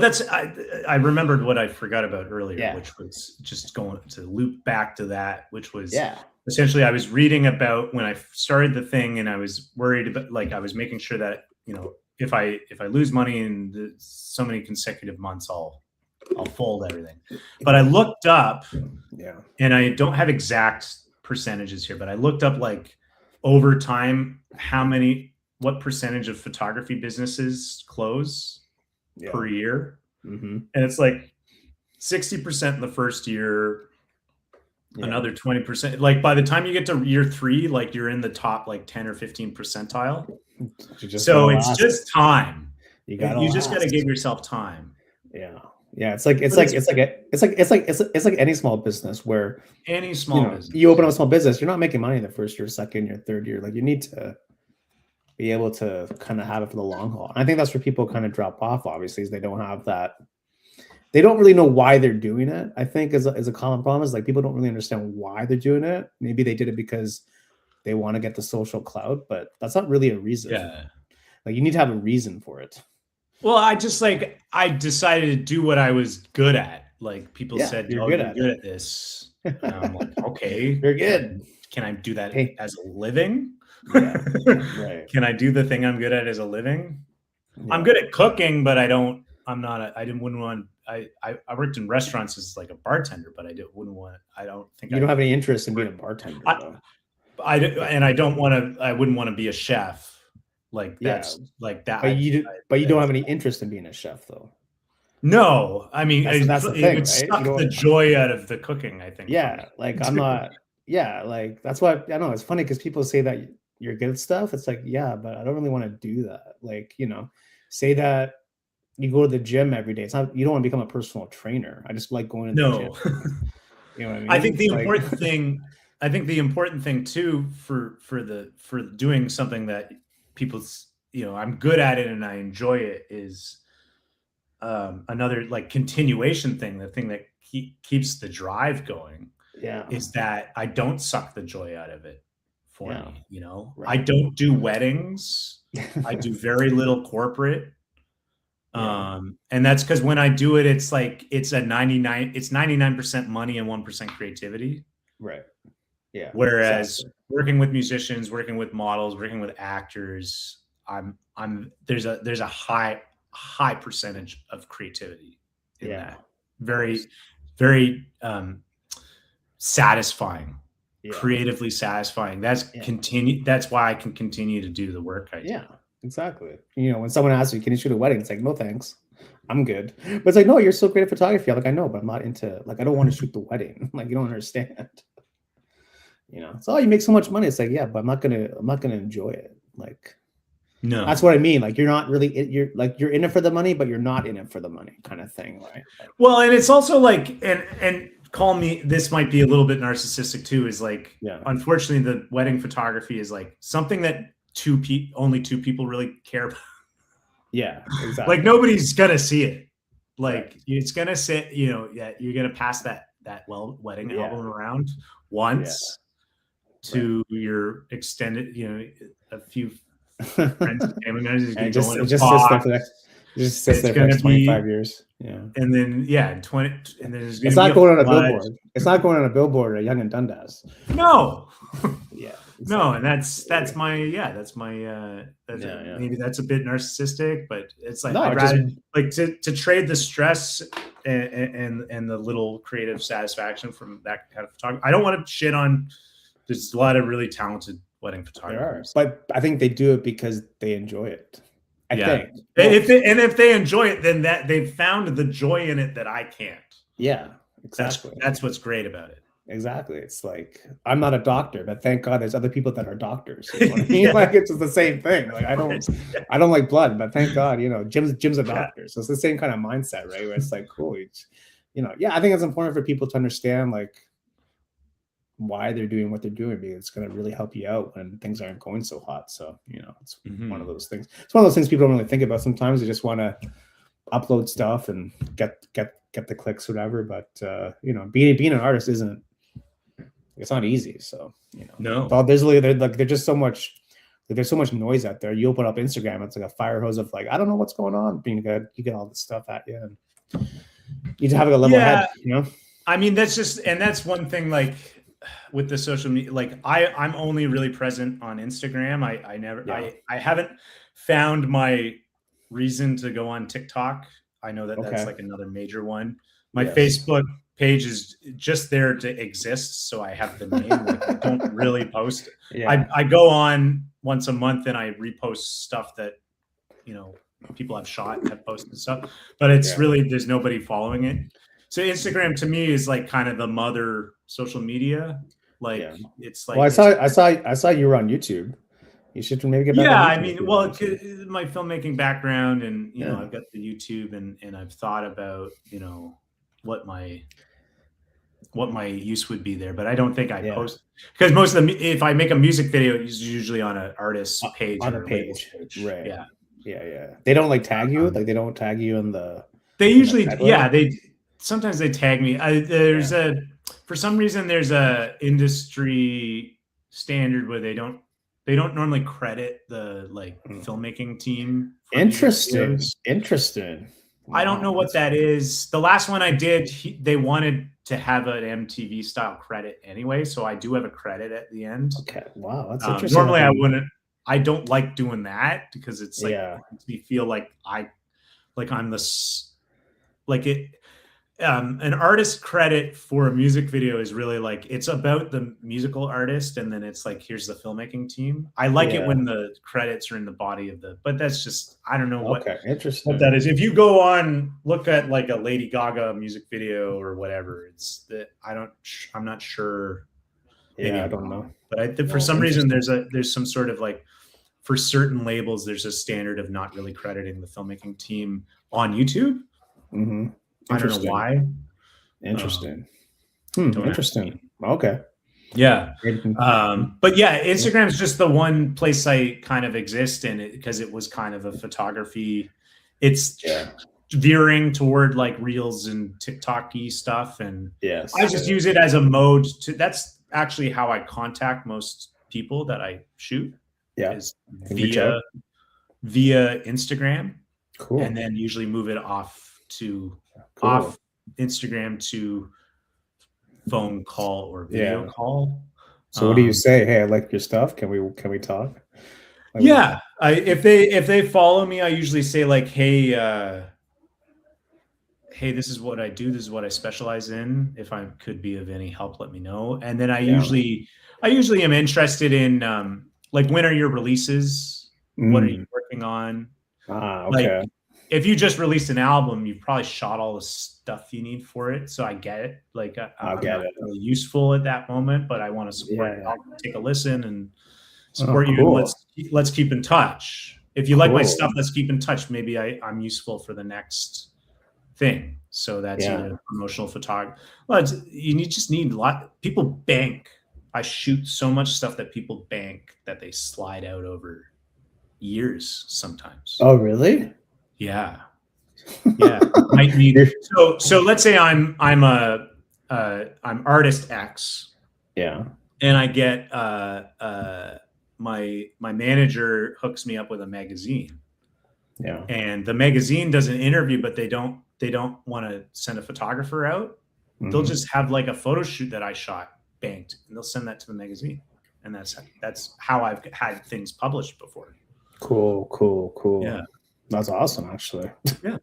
I remembered what I forgot about earlier, which was just going to loop back to that, which was essentially I was reading about when I started the thing and I was worried about, like, I was making sure that, you know, if I lose money in so many consecutive months, I'll fold everything. But I looked up, and I don't have exact percentages here, but I looked up like over time, what percentage of photography businesses close per year. Mm-hmm. And it's like 60% in the first year, another 20%. Like by the time you get to year 3, like you're in the top like 10 or 15 percentile. So it's just time. You just got to give yourself time. Yeah. Yeah, it's like any small business where business you open up a small business, you're not making money in the first year, second year, third year. Like you need to be able to kind of have it for the long haul. And I think that's where people kind of drop off. Obviously, is they don't have that. They don't really know why they're doing it. I think is a common problem is like people don't really understand why they're doing it. Maybe they did it because they want to get the social clout, but that's not really a reason. Yeah, like you need to have a reason for it. Well, I decided to do what I was good at. Like people said, you're good at this. And I'm like, okay, Very good. can I do that Hey, as a living? yeah, right. Can I do the thing I'm good at as a living? I'm Yeah. good at cooking, but I wouldn't want, I worked in restaurants as like a bartender, but I don't think You don't have any interest in being a bartender, I, though. and I don't want to, I wouldn't want to be a chef. Like Yeah, that's like that. but you don't have any interest in being a chef, though. No, I mean, That's the it thing, would right? You suck the don't. joy out of the cooking, I think, for me. Yeah, like I'm not. Yeah, like that's why I know it's funny because people say that you're good at stuff. It's like, yeah, but I don't really want to do that. Like, say that you go to the gym every day. It's not you don't want to become a personal trainer. I just like going to the gym. No. You know what I mean? I think the It's like, important thing too for doing something that people, I'm good at it and I enjoy it is another like continuation thing. The thing that keeps the drive going yeah, is that I don't suck the joy out of it for yeah, me. right. I don't do weddings. I do very little corporate. Yeah. And that's because when I do it, it's like it's 99% money and 1% creativity. Right. Yeah. Whereas Exactly. working with musicians, working with models, working with actors, there's a high percentage of creativity in that. Very, very satisfying, creatively satisfying. That's why I can continue to do the work I do. Yeah, exactly. When someone asks you, can you shoot a wedding? It's like, no, thanks. I'm good. But it's like, no, you're so great at photography. I'm like, I know, but I'm not into, like, I don't want to shoot the wedding. Like, you don't understand. It's you make so much money. It's like, yeah, but I'm not gonna enjoy it. Like, no, that's what I mean. Like, you're not really, you're in it for the money, but you're not in it for the money, kind of thing, right? Like, well, and it's also like, and call me, this might be a little bit narcissistic too, is like, unfortunately, the wedding photography is like something that only two people really care about. Yeah, exactly. Like nobody's gonna see it. Like it's gonna sit, you're gonna pass that wedding album around once to your extended, a few friends and family members. And it just sits there for the next 25 years. Yeah. And then and then it's not going on a billboard. It's not going on a billboard at Young and Dundas. No. Yeah. Exactly. No, and that's my maybe that's a bit narcissistic, but it's like I'd rather like to trade the stress and the little creative satisfaction from that kind of photography. I don't want to shit on. There's a lot of really talented wedding photographers, but I think they do it because they enjoy it. I think if they enjoy it, then that they've found the joy in it that I can't. Yeah, exactly. That's what's great about it. Exactly. It's like, I'm not a doctor, but thank God there's other people that are doctors. You know what I mean? Like, it's just the same thing. Like, I don't like blood, but thank God, Jim's a doctor. So it's the same kind of mindset, right? Where it's like, cool. I think it's important for people to understand like why they're doing what they're doing, because it's going to really help you out when things aren't going so hot. So, it's one of those things. It's one of those things people don't really think about. Sometimes they just want to upload stuff and get the clicks, whatever. But being an artist it's not easy. So, no, there's just so much, there's so much noise out there. You open up Instagram, it's like a fire hose of like, I don't know what's going on. Being good, you get all this stuff at you, and you just have a level head, I mean, that's one thing, like with the social media, like I'm only really present on Instagram. I haven't found my reason to go on TikTok. I know that's like another major one. My Facebook page is just there to exist, so I have the name. Like, I don't really post. I go on once a month and I repost stuff that people have shot and have posted stuff, but it's really, there's nobody following it. So Instagram to me is like kind of the mother social media. Like it's like, well, I saw you were on YouTube. You should maybe get back. I mean, well, my filmmaking background, and I've got the YouTube, and I've thought about what my use would be there, but I don't think I post, because most of if I make a music video, it's usually on an artist's page, on a page. Right? Yeah. They don't like tag you, like they don't tag you in the. They usually, they sometimes they tag me. For some reason there's a industry standard where they don't normally credit the filmmaking team. Interesting. I don't know what that is. The last one I did, they wanted to have an MTV style credit anyway, so I do have a credit at the end. Okay, wow, that's interesting. Normally, I wouldn't. I don't like doing that because it's like Yeah. it makes me feel like I'm this like it. An artist credit for a music video is really like it's about the musical artist, and then it's like here's the filmmaking team. I like it when the credits are in the body of the, but that's just I don't know what that is. If you go on look at like a Lady Gaga music video or whatever, it's that I'm not sure. Yeah, I don't know. But for some reason there's some sort of like for certain labels there's a standard of not really crediting the filmmaking team on YouTube. Mm-hmm. I don't know why. Interesting. Interesting. Okay. Yeah. But yeah, Instagram is just the one place I kind of exist in it because it was kind of a photography. It's veering toward like reels and TikTok-y stuff. And I just use it as a mode to, that's actually how I contact most people that I shoot. Yeah. Is via Instagram. Cool. And then usually move it off Instagram to phone call or video call. So what do you say? Hey, I like your stuff. Can we talk? If they follow me, I usually say like, hey, this is what I do. This is what I specialize in. If I could be of any help, let me know. And then I usually am interested in like when are your releases? What are you working on? Okay. Like, if you just released an album, you probably shot all the stuff you need for it. So I get it. Like I'm not really useful at that moment, but I want to support. I'll take a listen and support you. Cool. Let's keep in touch. If you like my stuff, let's keep in touch. Maybe I'm useful for the next thing. So that's either promotional photography. Well, you just need a lot. People bank. I shoot so much stuff that people bank that they slide out over years sometimes. Oh, really? Yeah. Might need so let's say I'm artist X. Yeah. And I get my manager hooks me up with a magazine. Yeah. And the magazine does an interview, but they don't want to send a photographer out. Mm-hmm. They'll just have like a photo shoot that I shot banked, and they'll send that to the magazine. And that's how I've had things published before. Cool. Yeah. That's awesome, actually. Yeah.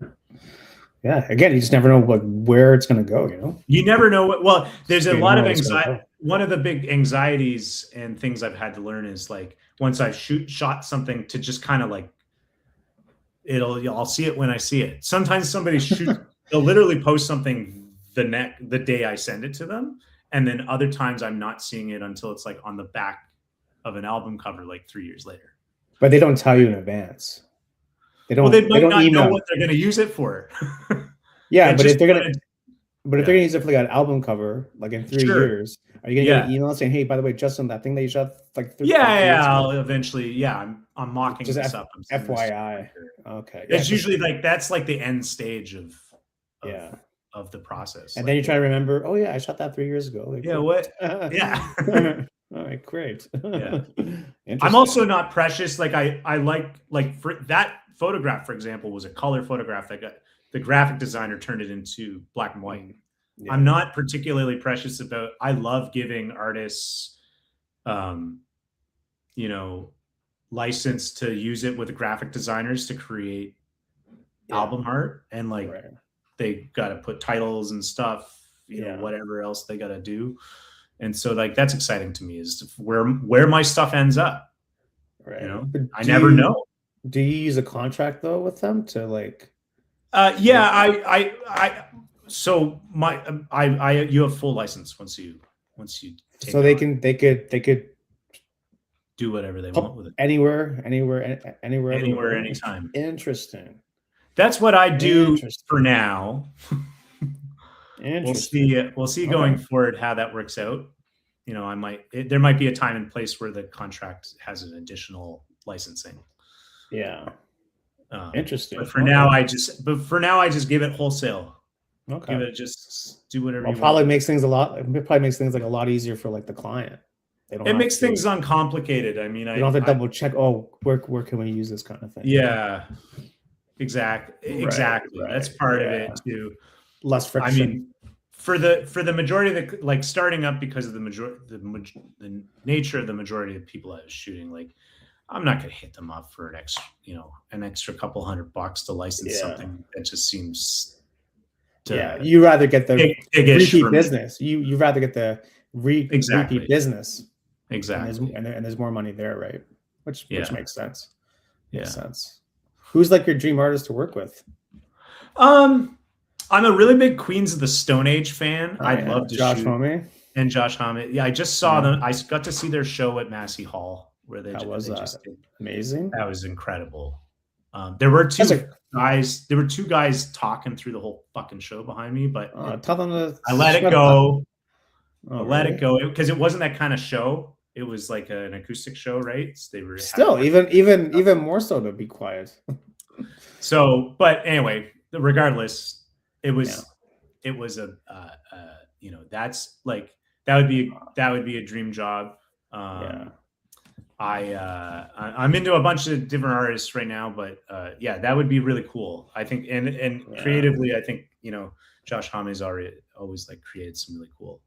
Yeah. Again, you just never know where it's going to go, you know? You never know well, there's a lot of anxiety. One of the big anxieties and things I've had to learn is like, once I've shot something to just kind of like, I'll see it when I see it. Sometimes somebody they'll literally post something the day I send it to them. And then other times I'm not seeing it until it's like on the back of an album cover, like 3 years later. But they don't tell you in advance. They might not know what they're going to use it for. Yeah, but if they're going to use it for like an album cover, like in 3 years, are you going to get an email saying, "Hey, by the way, Justin, that thing that you shot like 3 years ago?" I'll eventually. I'm mocking this up. FYI. Okay. It's usually like that's like the end stage of the process. And then you try to remember, oh yeah, I shot that 3 years ago. Like, what? All right, great. Yeah. I'm also not precious. Like I like for that photograph, for example, was a color photograph that the graphic designer turned it into black and white. Yeah. I'm not particularly precious about. I love giving artists, license to use it with graphic designers to create album art, and like they got to put titles and stuff, whatever else they got to do. And so like, that's exciting to me is where my stuff ends up. Right. I never know. Do you use a contract though with them to like? You have full license once you take so they could do whatever they want with it. Anywhere, anytime. Interesting. That's what I do for now. We'll see going forward how that works out. There might be a time and place where the contract has an additional licensing. Yeah. Interesting. But for now I just give it wholesale. Okay. Give it just do whatever. It probably makes things like a lot easier for like the client. It makes things uncomplicated. I mean, you don't have to double check. Oh, where can we use this kind of thing? Yeah. Exactly. Right. That's part of Yeah. it too. Less I friction. mean, for the majority of the, like, starting up, because of the nature of the majority of people I was shooting, like, I'm not going to hit them up for an extra couple $100 to license Yeah. something that just seems You rather get the big-ish repeat for me. business. You rather get the Exactly. repeat business. Exactly. And there's more money there, right? Which makes sense. Makes sense. Who's like your dream artist to work with? I'm a really big Queens of the Stone Age fan. I'd love to Josh shoot. Homme. And Josh Homme. Yeah, I just saw them. I got to see their show at Massey Hall, where they just did. Amazing. That was incredible. There were two guys. There were two guys talking through the whole fucking show behind me, but tell them to I let it go. I let it go because it wasn't that kind of show. It was like an acoustic show, right? So they were still even more so to be quiet. So, but anyway, regardless, it was a that's like that would be a dream job. I'm into a bunch of different artists right now, but that would be really cool. I think, and creatively, I think, Josh Homme has always like created some really cool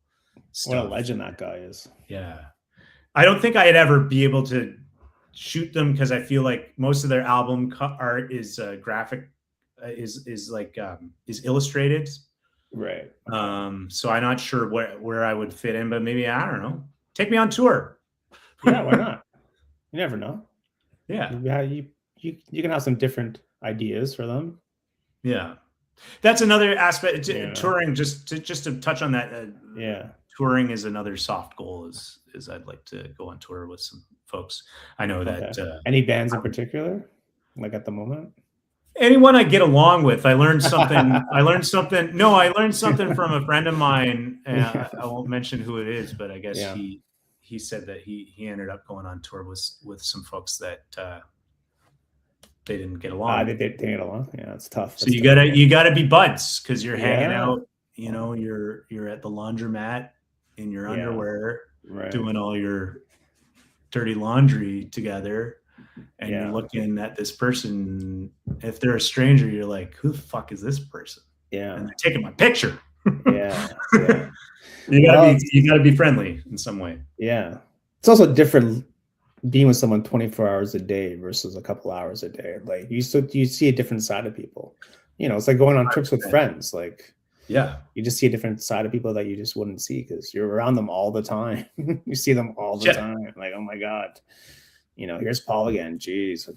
stuff. What a legend that guy is. Yeah. I don't think I'd ever be able to shoot them because I feel like most of their album art is graphic, is illustrated. Right. So I'm not sure where I would fit in, but maybe, I don't know. Take me on tour. Yeah, why not? You never know. Yeah. You can have some different ideas for them. Yeah. That's another aspect. Touring, just to touch on that. Touring is another soft goal. Is I'd like to go on tour with some folks. I know that. Any bands in particular, like at the moment? Anyone I get along with. I learned something. No, I learned something from a friend of mine. I won't mention who it is, but I guess he said that he ended up going on tour with some folks that they didn't get along. They didn't get along. Yeah, it's tough. So you gotta be buds because you're hanging out. You're at the laundromat in your underwear, doing all your dirty laundry together, and you're looking at this person. If they're a stranger, you're like, "Who the fuck is this person?" Yeah, and they're taking my picture. Yeah. You gotta be friendly in some way. Yeah, it's also different being with someone 24 hours a day versus a couple hours a day. Like you see a different side of people. It's like going on trips with friends. Like, you just see a different side of people that you just wouldn't see because you're around them all the time. You see them all the time. Like, oh my God, here's Paul again. Jeez,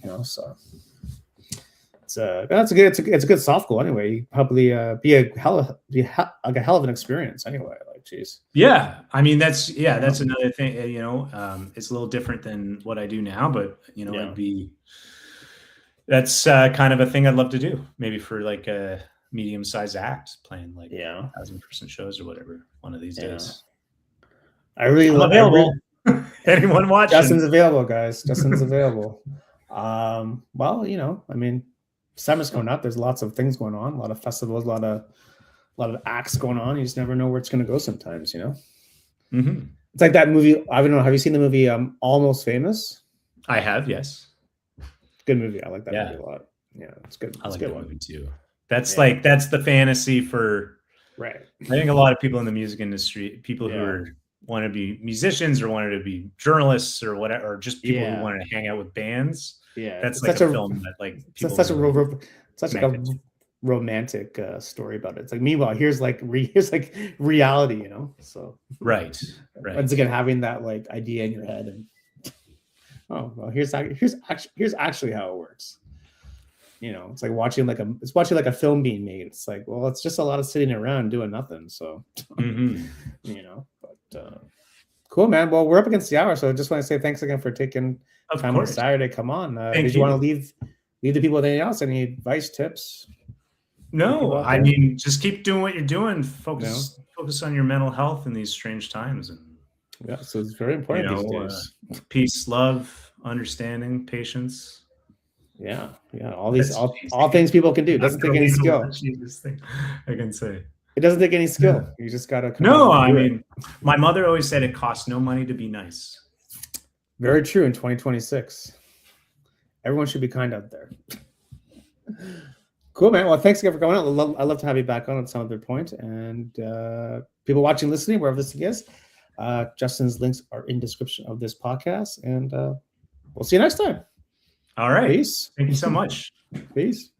it's a good soft goal anyway. You probably be a hell of an experience anyway. Like, jeez. Yeah, I mean that's another thing. It's a little different than what I do now, but that's kind of a thing I'd love to do. Maybe for like a medium-sized act, playing like 1,000-person shows or whatever one of these days. I'm available. Anyone watching? Justin's available, guys. Justin's available. Well, I mean, summer's coming up. There's lots of things going on. A lot of festivals, a lot of acts going on. You just never know where it's going to go sometimes, Mm-hmm. It's like that movie. I don't know. Have you seen the movie Almost Famous? I have, yes. Good movie. I like that movie a lot. Yeah, it's good. I like that movie too. That's that's the fantasy for. Right. I think a lot of people in the music industry, people who want to be musicians or wanted to be journalists or whatever, or just people who wanted to hang out with bands. Yeah, that's like a film that like people such a romantic story about it. It's like, meanwhile, here's like reality, So right. Once again, having that like idea in your head, and here's actually how it works. It's like watching like a film being made. It's like, well, it's just a lot of sitting around doing nothing. So, but cool, man. Well, we're up against the hour, so I just want to say thanks again for taking time on Saturday. Come on. Did you want to leave the people with anything else? Any advice, tips? No, I mean, just keep doing what you're doing. Focus on your mental health in these strange times. And so it's very important these days. Peace, love, understanding, patience. Yeah. All things people can do. It doesn't take any skill. I can say. It doesn't take any skill. You just gotta. I mean, my mother always said it costs no money to be nice. Very true. In 2026, everyone should be kind out there. Cool, man. Well, thanks again for coming on. I love to have you back on at some other point. And people watching, listening, wherever this is, Justin's links are in description of this podcast. And we'll see you next time. All right. Peace. Thank you so much. Peace.